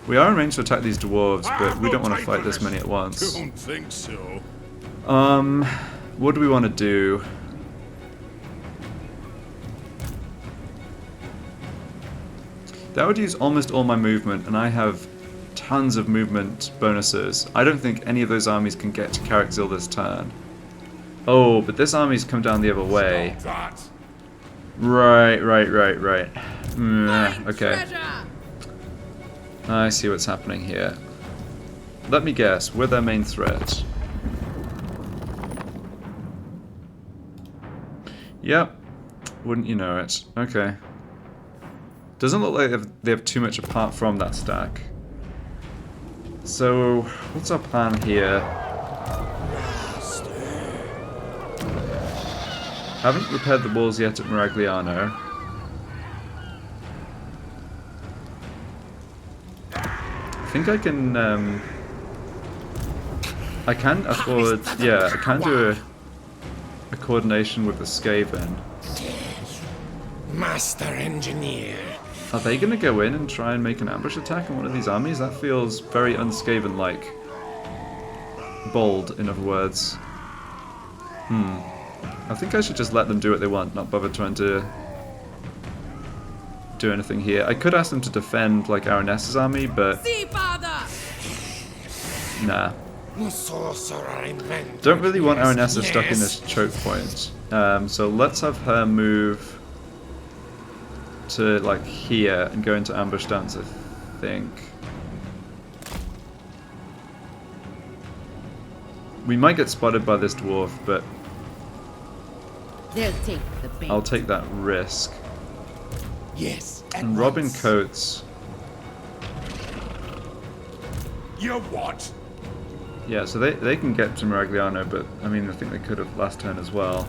[SPEAKER 1] We are in range to attack these dwarves, but we don't want to fight this many at once.
[SPEAKER 5] Don't think so.
[SPEAKER 1] What do we want to do? That would use almost all my movement, and I have tons of movement bonuses. I don't think any of those armies can get to Carrickzil this turn. Oh, but this army's come down the other way. Right. Okay. I see what's happening here. Let me guess, we're their main threat. Yep. Wouldn't you know it. Okay. Doesn't look like they have too much apart from that stack. So, what's our plan here? Haven't repaired the walls yet at Miragliano. I think I can afford, yeah, I can do a coordination with the Skaven.
[SPEAKER 4] Master Engineer.
[SPEAKER 1] Are they going to go in and try and make an ambush attack on one of these armies? That feels very un-Skaven-like. Bold, in other words. I think I should just let them do what they want, not bother trying to do anything here. I could ask them to defend, like, Aranessa's army, but nah. Don't really want Aranessa stuck in this choke point. So let's have her move to, like, here and go into ambush stance, I think. We might get spotted by this dwarf, but
[SPEAKER 2] They'll take the bait.
[SPEAKER 1] I'll take that risk.
[SPEAKER 4] Yes.
[SPEAKER 1] And Robin Coates.
[SPEAKER 5] You what?
[SPEAKER 1] Yeah, so they can get to Miragliano, but I mean, I think they could have last turn as well.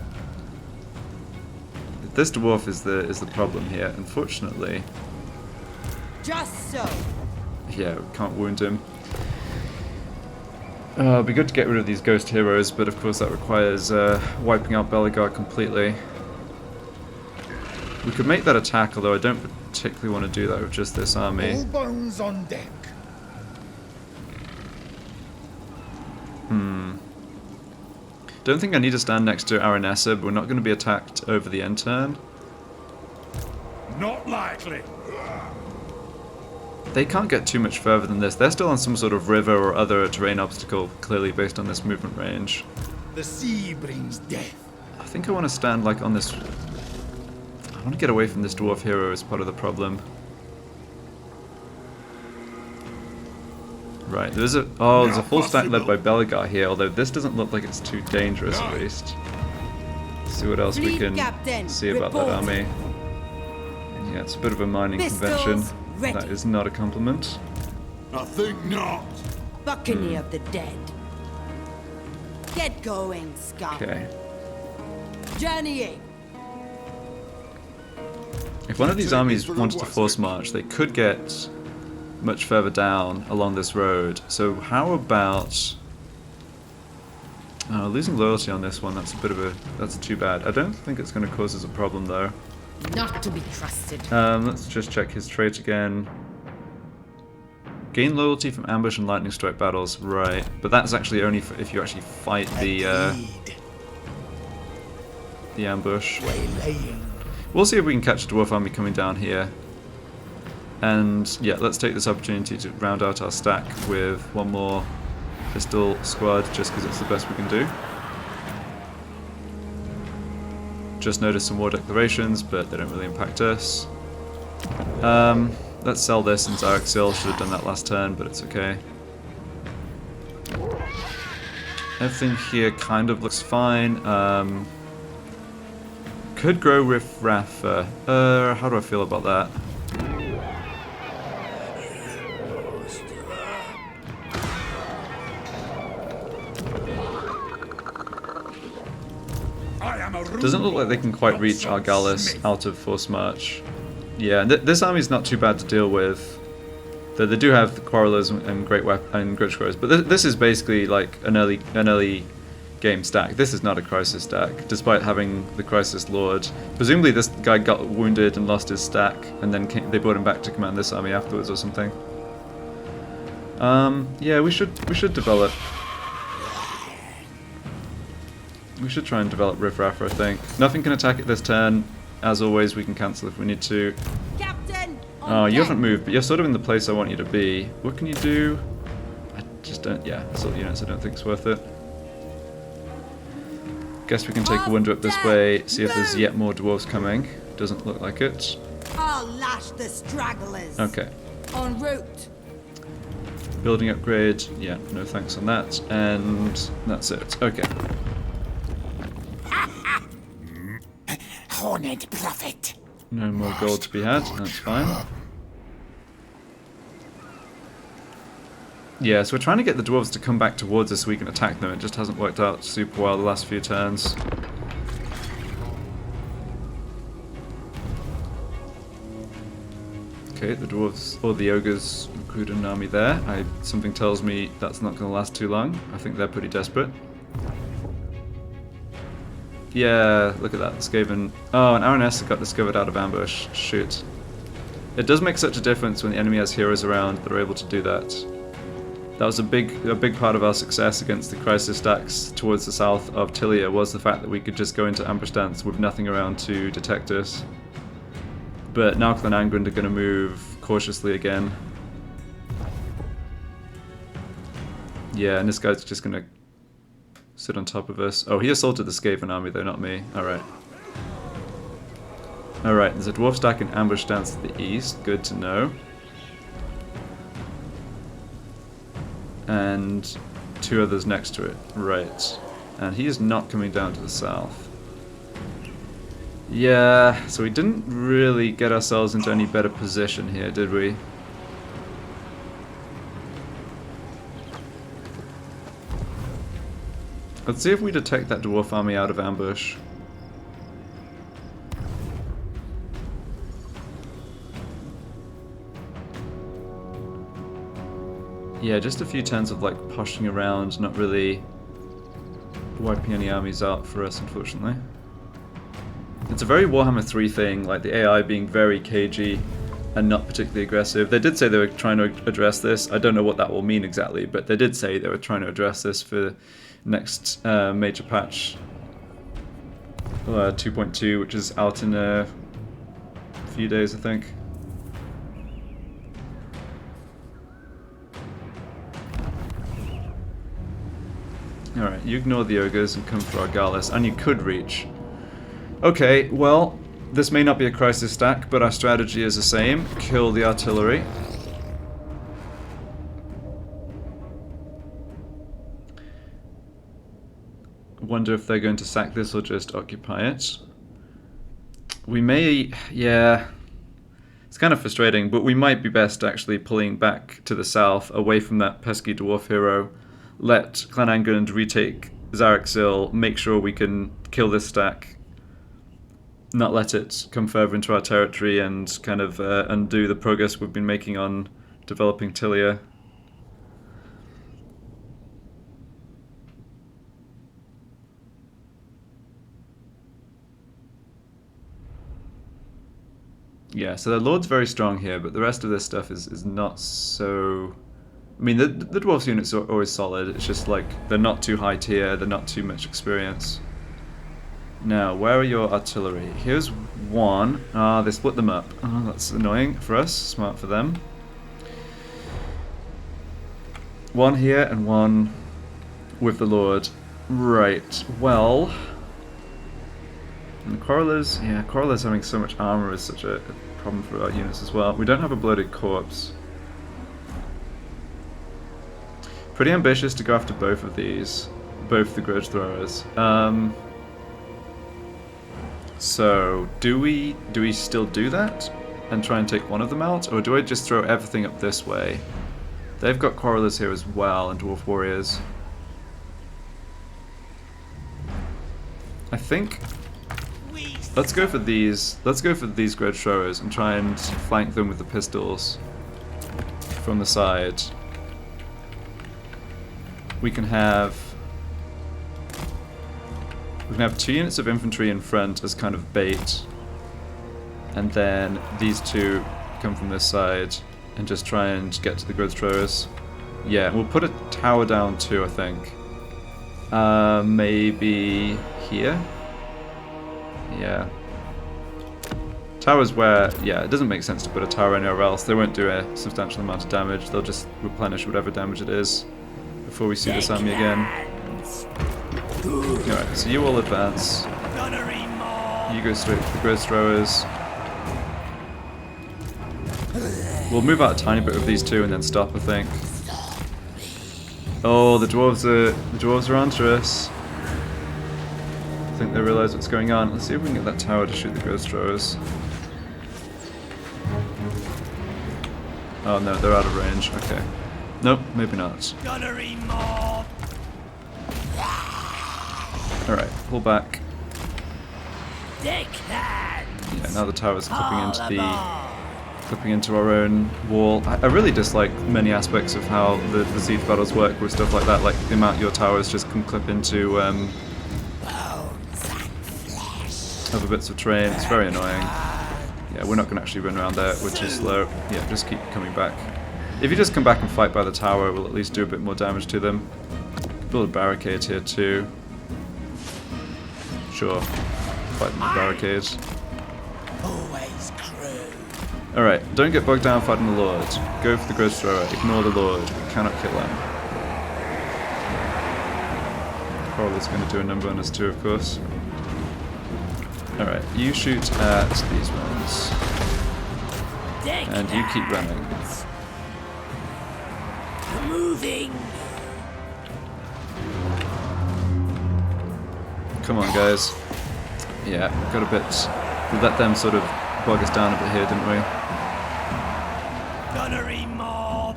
[SPEAKER 1] This dwarf is the problem here, unfortunately.
[SPEAKER 2] Just so.
[SPEAKER 1] Yeah, we can't wound him. It'd be good to get rid of these ghost heroes, but of course that requires wiping out Belegar completely. We could make that attack, although I don't particularly want to do that with just this army.
[SPEAKER 4] All bones on deck.
[SPEAKER 1] Don't think I need to stand next to Aranessa, but we're not going to be attacked over the end turn.
[SPEAKER 5] Not likely.
[SPEAKER 1] They can't get too much further than this. They're still on some sort of river or other terrain obstacle, clearly based on this movement range.
[SPEAKER 4] The sea brings death.
[SPEAKER 1] I think I want to stand like on this... I want to get away from this dwarf hero as part of the problem. Right, there's a full stack led by Belegar here, although this doesn't look like it's too dangerous at least. Let's see what else we
[SPEAKER 2] Fleet
[SPEAKER 1] can
[SPEAKER 2] captain,
[SPEAKER 1] see about that army. Yeah, it's a bit of a mining convention.
[SPEAKER 2] Pistols ready.
[SPEAKER 1] That is not a compliment.
[SPEAKER 5] I think not.
[SPEAKER 2] Buccaneer of the dead. Get going, scum.
[SPEAKER 1] Okay.
[SPEAKER 2] Journeying.
[SPEAKER 1] If one of these armies wanted to force march, they could get much further down along this road. So how about losing loyalty on this one? That's a bit of a that's too bad. I don't think it's going to cause us a problem though.
[SPEAKER 2] Not to be trusted.
[SPEAKER 1] Let's just check his trait again. Gain loyalty from ambush and lightning strike battles, right? But that's actually only if you actually fight the ambush.
[SPEAKER 4] Waylaying.
[SPEAKER 1] We'll see if we can catch a dwarf army coming down here. And yeah, let's take this opportunity to round out our stack with one more pistol squad, just because it's the best we can do. Just noticed some war declarations, but they don't really impact us. Let's sell this since Araxil should have done that last turn, but it's okay. Everything here kind of looks fine. Could grow Riff Rafa. How do I feel about that? Doesn't look like they can quite reach Argalis out of Force March. Yeah, this army's not too bad to deal with. They do have the Quarrelers and Great Scrolls, but this is basically like an early game stack. This is not a Crisis stack, despite having the Crisis Lord. Presumably this guy got wounded and lost his stack, and then they brought him back to command this army afterwards or something. Yeah, we should develop. We should try and develop Riff Rafa, I think. Nothing can attack it this turn. As always, we can cancel if we need to.
[SPEAKER 2] Captain.
[SPEAKER 1] Oh, you haven't moved, but you're sort of in the place I want you to be. What can you do? I just don't. Yeah, assault units. I don't think it's worth it. Guess we can take a wander up this way, see if there's yet more dwarves coming. Doesn't look like it.
[SPEAKER 2] I'll lash the stragglers.
[SPEAKER 1] Okay.
[SPEAKER 2] En route.
[SPEAKER 1] Building upgrade. Yeah, no thanks on that. And that's it. Okay.
[SPEAKER 4] Horned prophet.
[SPEAKER 1] No more gold to be had. That's fine. Yeah, so we're trying to get the dwarves to come back towards us so we can attack them. It just hasn't worked out super well the last few turns. Okay, the dwarves, or the ogres, recruited an army there. Something tells me that's not going to last too long. I think they're pretty desperate. Yeah, look at that, Skaven. Oh, and Aranessa got discovered out of ambush. Shoot. It does make such a difference when the enemy has heroes around that are able to do that. That was a big part of our success against the Crisis stacks towards the south of Tilia, was the fact that we could just go into ambush stance with nothing around to detect us. But Naukl and Angrund are going to move cautiously again. Yeah, and this guy's just going to sit on top of us. Oh, he assaulted the Skaven army though, not me. Alright. Alright, there's a dwarf stack in ambush stance to the east. Good to know. And two others next to it. Right. And he is not coming down to the south. Yeah, so we didn't really get ourselves into any better position here, did we? Let's see if we detect that dwarf army out of ambush. Yeah, just a few turns of like pushing around, not really wiping any armies out for us, unfortunately. It's a very Warhammer 3 thing, like the AI being very cagey and not particularly aggressive. They did say they were trying to address this. I don't know what that will mean exactly, but they did say they were trying to address this for next major patch 2.2, which is out in a few days, I think. Alright, you ignore the ogres and come for our Gallus, and you could reach. Okay, well, this may not be a crisis stack, but our strategy is the same. Kill the artillery. Wonder if they're going to sack this or just occupy it. We may... yeah... It's kind of frustrating, but we might be best actually pulling back to the south, away from that pesky dwarf hero. Let Clan Angund retake Zarexil, make sure we can kill this stack. Not let it come further into our territory and kind of undo the progress we've been making on developing Tilia. Yeah, so the Lord's very strong here, but the rest of this stuff is not so... I mean, the Dwarves units are always solid, it's just like, they're not too high tier, they're not too much experience. Now, where are your artillery? Here's one. Ah, they split them up. Oh, that's annoying for us, smart for them. One here and one with the Lord. Right, well... And the Quarrelers, yeah, Quarrelers having so much armor is such a problem for our units as well. We don't have a bloated corpse. Pretty ambitious to go after both of these, both the grudge throwers. So do we still do that and try and take one of them out, or do I just throw everything up this way? They've got Quarrelers here as well and Dwarf Warriors. I think let's go for these. Let's go for these grudge throwers and try and flank them with the pistols from the side. We can have 2 units of infantry in front as kind of bait, and then these 2 come from this side and just try and get to the grudge throwers. Yeah, we'll put a tower down too, I think. Maybe here? Yeah. Towers where, yeah, it doesn't make sense to put a tower anywhere else. They won't do a substantial amount of damage. They'll just replenish whatever damage it is before we see this army again. Alright, so you all advance. You go straight for the grudge throwers. We'll move out a tiny bit with these 2 and then stop, I think. Oh, the dwarves are onto us. I think they realise what's going on. Let's see if we can get that tower to shoot the grudge throwers. Oh no, they're out of range. Okay. Nope, maybe not. Alright, pull back. Yeah, now the tower's clipping into our own wall. I really dislike many aspects of how the siege battles work with stuff like that, like the amount your towers just can clip into other bits of terrain. It's very annoying. Yeah, we're not going to actually run around there, we're too slow. Yeah, just keep coming back. If you just come back and fight by the tower, we'll at least do a bit more damage to them. Build a barricade here too. Sure. Fight in the barricade. Alright, don't get bogged down fighting the Lord. Go for the grudge thrower, ignore the Lord. We cannot kill him. Probably going to do a number on us too, of course. Alright, you shoot at these ones. And you keep running.
[SPEAKER 3] Moving.
[SPEAKER 1] Come on, guys. Yeah, got a bit. We let them sort of bog us down a bit here, didn't we?
[SPEAKER 3] Gunnery mob.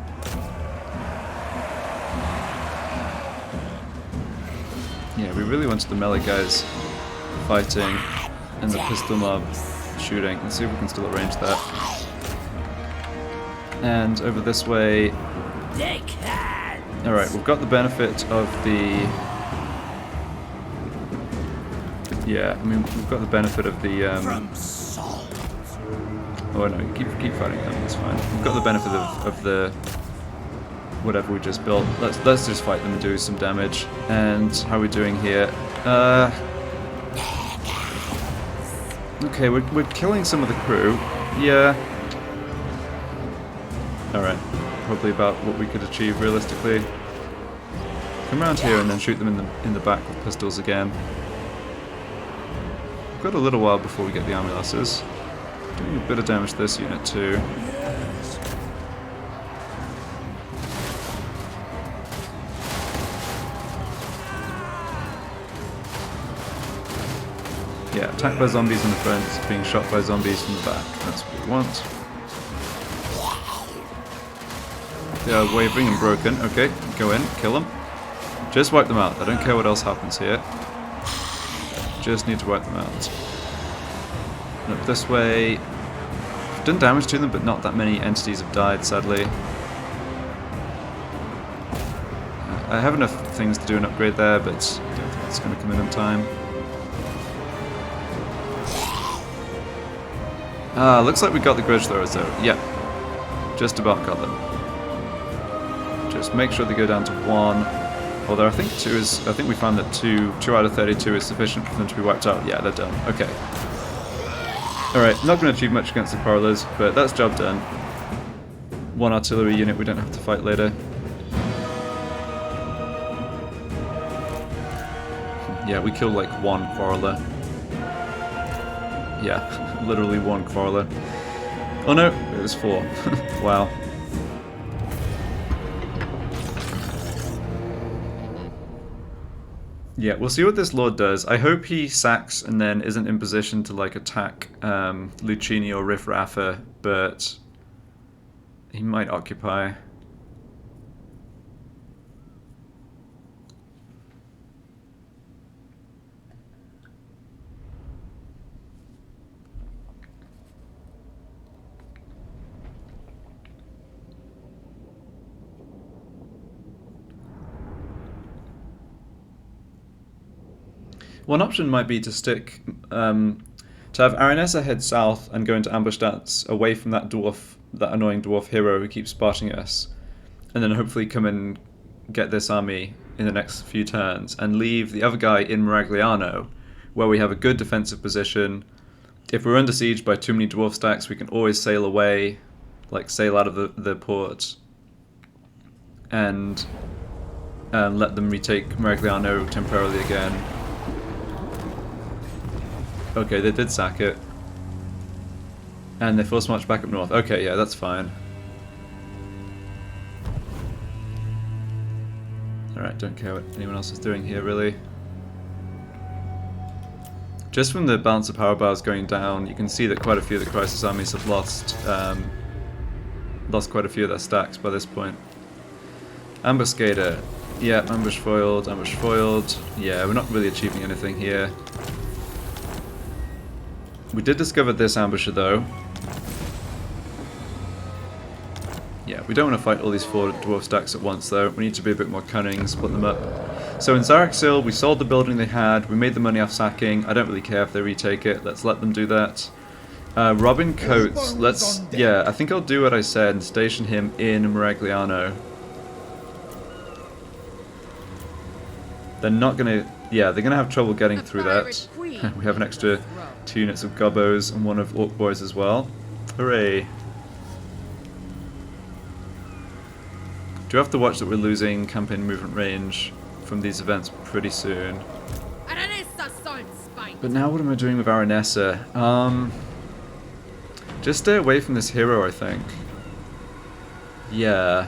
[SPEAKER 1] Yeah, we really wanted the melee guys fighting and the pistol mob shooting. Let's see if we can still arrange that. And over this way, Alright, we've got the benefit of the... Yeah, I mean, we've got the benefit of the... Oh no, keep fighting them, that's fine. We've got the benefit of the... whatever we just built. Let's just fight them and do some damage. And how are we doing here? Okay, we're killing some of the crew. Yeah. Alright. Probably about what we could achieve realistically. Come around here and then shoot them in the back with pistols again. We've got a little while before we get the army losses. Doing a bit of damage to this unit too. Yeah, attacked by zombies in the front, being shot by zombies from the back. That's what we want. They are wavering and broken. Okay, go in, kill them. Just wipe them out. I don't care what else happens here. Just need to wipe them out. And up this way. I've done damage to them, but not that many entities have died, sadly. I have enough things to do an upgrade there, but I don't think it's going to come in time. Ah, looks like we got the grudge throwers though. Yep. Just about got them. Just make sure they go down to 1. Although I think 2 is... I think we found that 2 out of 32 is sufficient for them to be wiped out. Yeah, they're done. Okay. Alright, not going to achieve much against the quarrelers, but that's job done. 1 artillery unit we don't have to fight later. Yeah, we killed like 1 quarreler. Yeah, literally 1 quarreler. Oh no, it was 4. Wow. Yeah, we'll see what this lord does. I hope he sacks and then isn't in position to like attack Lucini or Riff Raffa, but he might occupy. One option might be to stick, to have Aranessa head south and go into ambush stance away from that annoying dwarf hero who keeps spotting us, and then hopefully come and get this army in the next few turns, and leave the other guy in Maragliano, where we have a good defensive position. If we're under siege by too many dwarf stacks, we can always sail away, like sail out of the port, and let them retake Maragliano temporarily again. Okay, they did sack it. And they forced march back up north. Okay, yeah, that's fine. Alright, don't care what anyone else is doing here, really. Just from the balance of power bars going down, you can see that quite a few of the Crisis armies have lost quite a few of their stacks by this point. Ambuscader. Yeah, ambush foiled, ambush foiled. Yeah, we're not really achieving anything here. We did discover this ambusher though. Yeah, we don't want to fight all these 4 dwarf stacks at once though. We need to be a bit more cunning, split them up. So in Zaraxil, we sold the building they had, we made the money off sacking. I don't really care if they retake it, let's let them do that. Robin Coates, yeah, I think I'll do what I said and station him in Maragliano. They're not gonna, yeah, they're gonna have trouble getting through that. We have an extra 2 units of Gobbos and 1 of Orc Boys as well. Hooray! Do have to watch that we're losing campaign movement range from these events pretty soon.
[SPEAKER 3] Aranessa Saltspite.
[SPEAKER 1] But now what am I doing with Aranessa? Just stay away from this hero, I think. Yeah.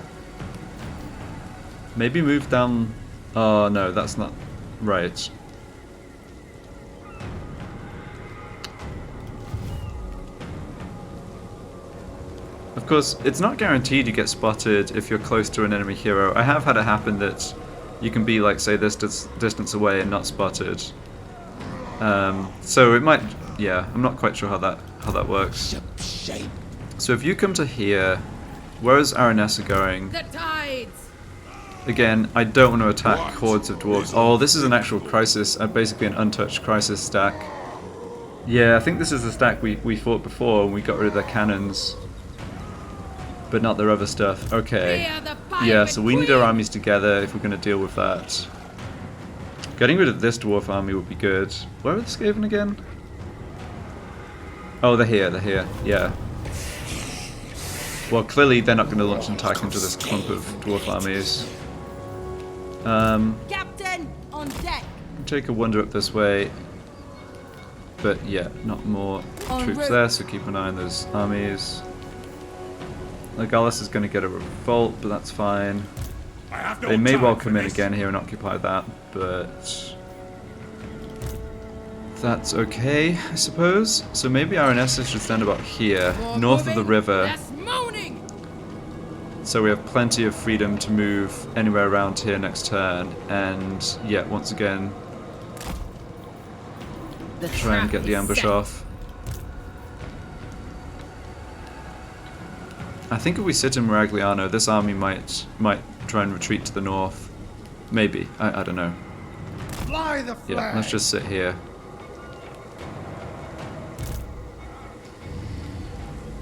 [SPEAKER 1] Maybe move down... Oh no, that's not right. Of course, it's not guaranteed you get spotted if you're close to an enemy hero. I have had it happen that you can be, like, say, this distance away and not spotted. So it might, yeah, I'm not quite sure how that works. So if you come to here, where is Aranessa going?
[SPEAKER 3] The tides.
[SPEAKER 1] Again, I don't want to attack hordes of dwarves. Oh, this is an actual crisis, basically an untouched crisis stack. Yeah, I think this is the stack we fought before and we got rid of their cannons. But not their other stuff. Okay. Yeah, so we need our armies together if we're going to deal with that. Getting rid of this dwarf army would be good. Where are the Skaven again? Oh, they're here, yeah. Well, clearly they're not going to launch an attack into this clump of dwarf armies.
[SPEAKER 2] Captain, on deck.
[SPEAKER 1] Take a wander up this way. But yeah, not more troops there, so keep an eye on those armies. Legalis is going to get a revolt, but that's fine. They may well come in again here and occupy that, but that's okay, I suppose. So maybe Aranessa should stand about here, north of the river. So we have plenty of freedom to move anywhere around here next turn, and yeah, once again, try and get the ambush off. I think if we sit in Maragliano, this army might try and retreat to the north. Maybe. I don't know.
[SPEAKER 4] Fly the flag.
[SPEAKER 1] Yeah, let's just sit here.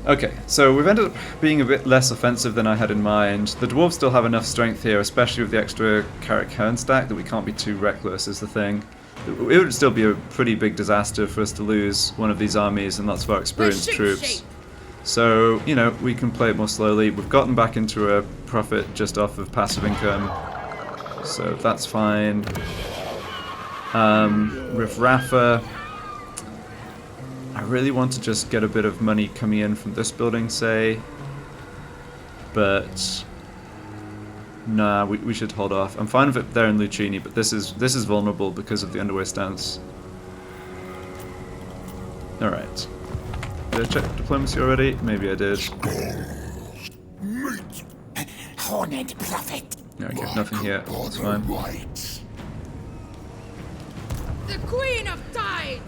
[SPEAKER 1] Okay, so we've ended up being a bit less offensive than I had in mind. The dwarves still have enough strength here, especially with the extra Carrick Hern stack, that we can't be too reckless is the thing. It would still be a pretty big disaster for us to lose one of these armies and lots of our experienced troops. So, you know, we can play it more slowly. We've gotten back into a profit just off of passive income, so that's fine. With Rafa, I really want to just get a bit of money coming in from this building, say, but nah, we should hold off. I'm fine with it there in Lucchini, but this is vulnerable because of the underway stance. All right. Did I check diplomacy already? Maybe I did.
[SPEAKER 4] Horned prophet.
[SPEAKER 1] Okay, nothing here. That's fine.
[SPEAKER 3] The Queen of Tides.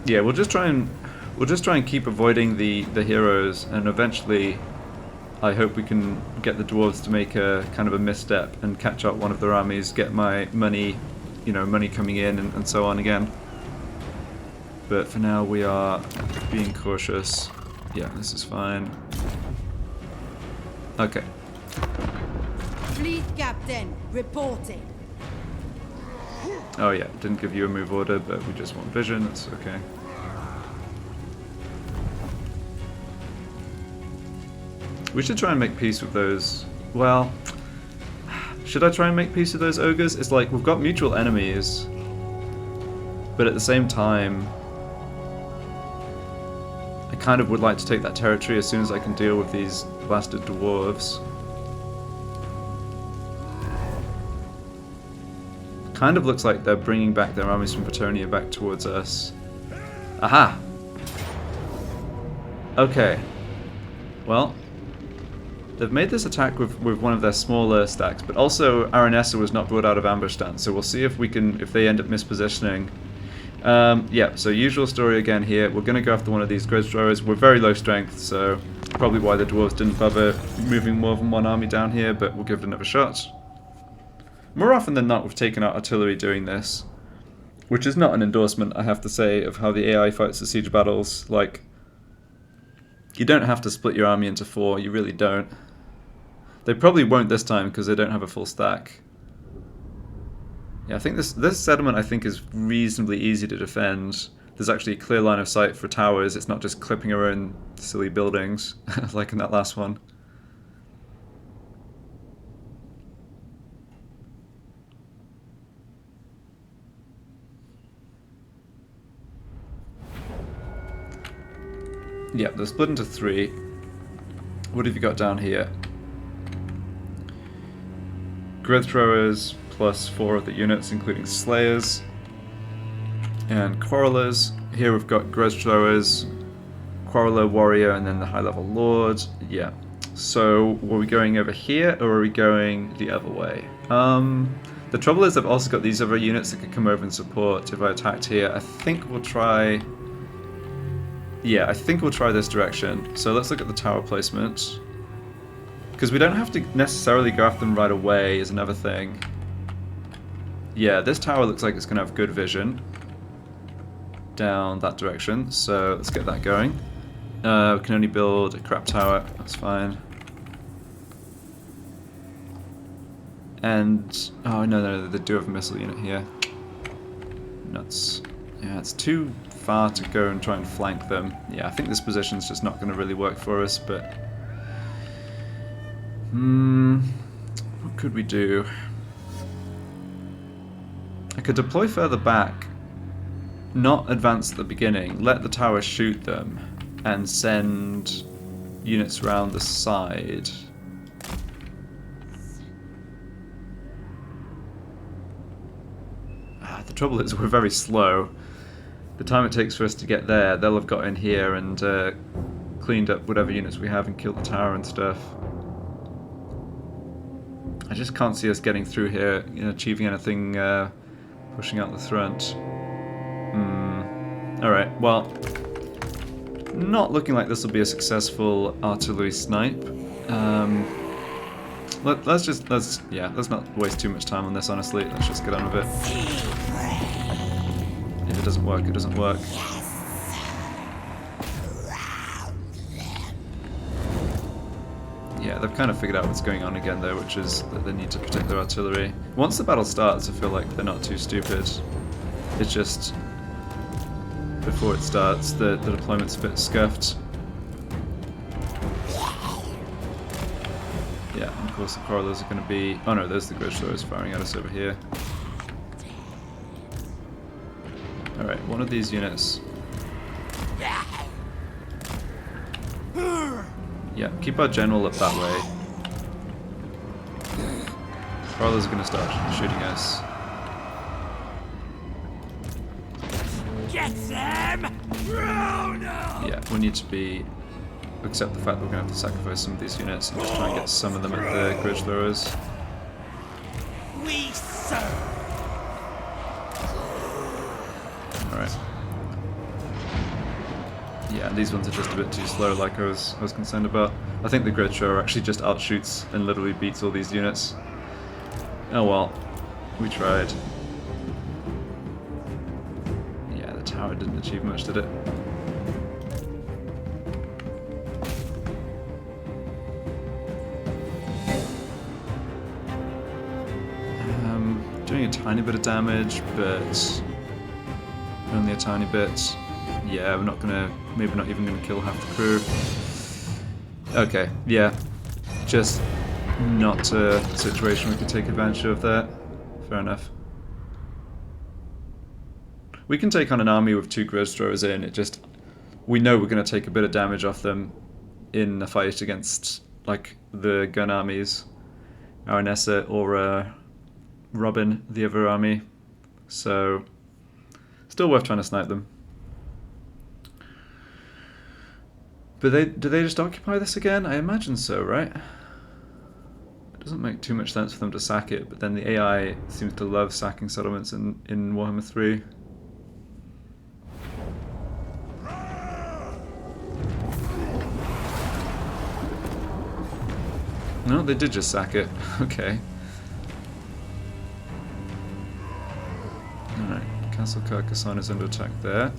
[SPEAKER 1] Yeah, we'll just try and keep avoiding the heroes, and eventually, I hope we can get the dwarves to make a kind of a misstep and catch up one of their armies, get my money, you know, money coming in, and so on again. But for now, we are being cautious. Yeah, this is fine. Okay.
[SPEAKER 2] Fleet captain, reporting.
[SPEAKER 1] Oh yeah, didn't give you a move order, but we just want vision, that's okay. We should try and make peace with those... Well... Should I try and make peace with those ogres? It's like, we've got mutual enemies, but at the same time, I kind of would like to take that territory as soon as I can deal with these blasted dwarves. Kind of looks like they're bringing back their armies from Paternia back towards us. Aha! Okay. Well, they've made this attack with one of their smaller stacks, but also Aranessa was not brought out of ambush stance, so we'll see if they end up mispositioning. Yeah, so usual story again here. We're going to go after one of these grudge throwers. We're very low strength, so probably why the dwarves didn't bother moving more than one army down here, but we'll give it another shot. More often than not, we've taken out artillery doing this, which is not an endorsement, I have to say, of how the AI fights the siege battles. Like, you don't have to split your army into 4, you really don't. They probably won't this time because they don't have a full stack. Yeah, I think this settlement I think is reasonably easy to defend. There's actually a clear line of sight for towers, it's not just clipping our own silly buildings, like in that last one. Yeah, they're split into 3. What have you got down here? Grid throwers plus 4 of the units, including slayers and quarrelers. Here we've got grudge throwers, quarreler, warrior, and then the high level lord. Yeah. So were we going over here or are we going the other way? The trouble is I've also got these other units that could come over and support if I attacked here. I think we'll try... Yeah, I think we'll try this direction. So let's look at the tower placement. Because we don't have to necessarily go after them right away is another thing. Yeah, this tower looks like it's going to have good vision down that direction, so let's get that going. We can only build a crap tower, that's fine. And, oh no, they do have a missile unit here. Nuts. Yeah, it's too far to go and try and flank them. Yeah, I think this position's just not going to really work for us, but... what could we do? I could deploy further back, not advance at the beginning, let the tower shoot them, and send units around the side. The trouble is we're very slow. The time it takes for us to get there, they'll have got in here and cleaned up whatever units we have and killed the tower and stuff. I just can't see us getting through here, achieving anything pushing out the front. Alright, well, not looking like this will be a successful artillery snipe. Let's not waste too much time on this, honestly. Let's just get on with it. If it doesn't work, it doesn't work. Yeah, they've kind of figured out what's going on again though, which is that they need to protect their artillery. Once the battle starts, I feel like they're not too stupid. It's just... before it starts, the deployment's a bit scuffed. Yeah, and of course the corridors are going to be... oh no, there's the grid throwers firing at us over here. Alright, one of these units. Yeah, keep our general up that way. Corridors are going to start shooting us.
[SPEAKER 4] Get them! Oh, no!
[SPEAKER 1] Yeah, we need to accept the fact that we're going to have to sacrifice some of these units and just try and get some of them at the grid throwers.
[SPEAKER 4] We serve!
[SPEAKER 1] Alright. Yeah, and these ones are just a bit too slow, like I was concerned about. I think the grid thrower actually just outshoots and literally beats all these units. Oh well, we tried. Yeah, the tower didn't achieve much, did it? Doing a tiny bit of damage, but only a tiny bit. Yeah, we're not gonna, maybe not even gonna kill half the crew. Okay, yeah, just not a situation we could take advantage of there. Fair enough. We can take on an army with 2 grid throwers in. It just, we know we're gonna take a bit of damage off them in a fight against like the gun armies, Aranessa or Robin, the other army. So, still worth trying to snipe them. But do they just occupy this again? I imagine so, right? It doesn't make too much sense for them to sack it, but then the AI seems to love sacking settlements in Warhammer 3. No, they did just sack it. Okay. Alright, Castle Carcassonne is under attack there.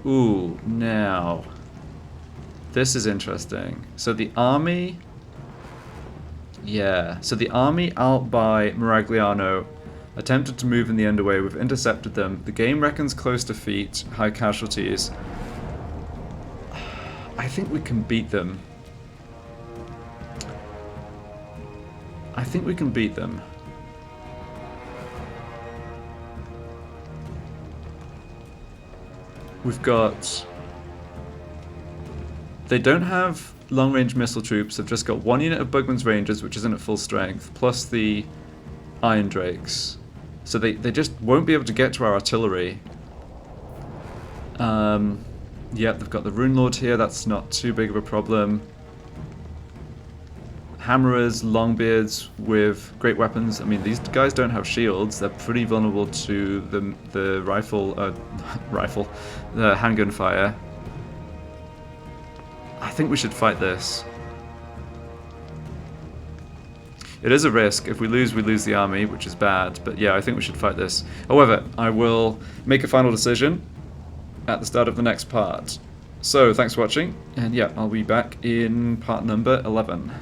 [SPEAKER 1] Ooh, now. This is interesting. So the army... yeah, so the army out by Maragliano attempted to move in the underway. We've intercepted them. The game reckons close defeat, high casualties. I think we can beat them. I think we can beat them. We've got... they don't have long-range missile troops. They've just got 1 unit of Bugman's Rangers, which isn't at full strength, plus the Iron Drakes. So they just won't be able to get to our artillery. Yeah, they've got the Rune Lord here. That's not too big of a problem. Hammerers, Longbeards with great weapons. I mean, these guys don't have shields. They're pretty vulnerable to the rifle, the handgun fire. I think we should fight this. It is a risk. If we lose the army, which is bad. But yeah, I think we should fight this. However, I will make a final decision at the start of the next part. So, thanks for watching, and yeah, I'll be back in part number 11.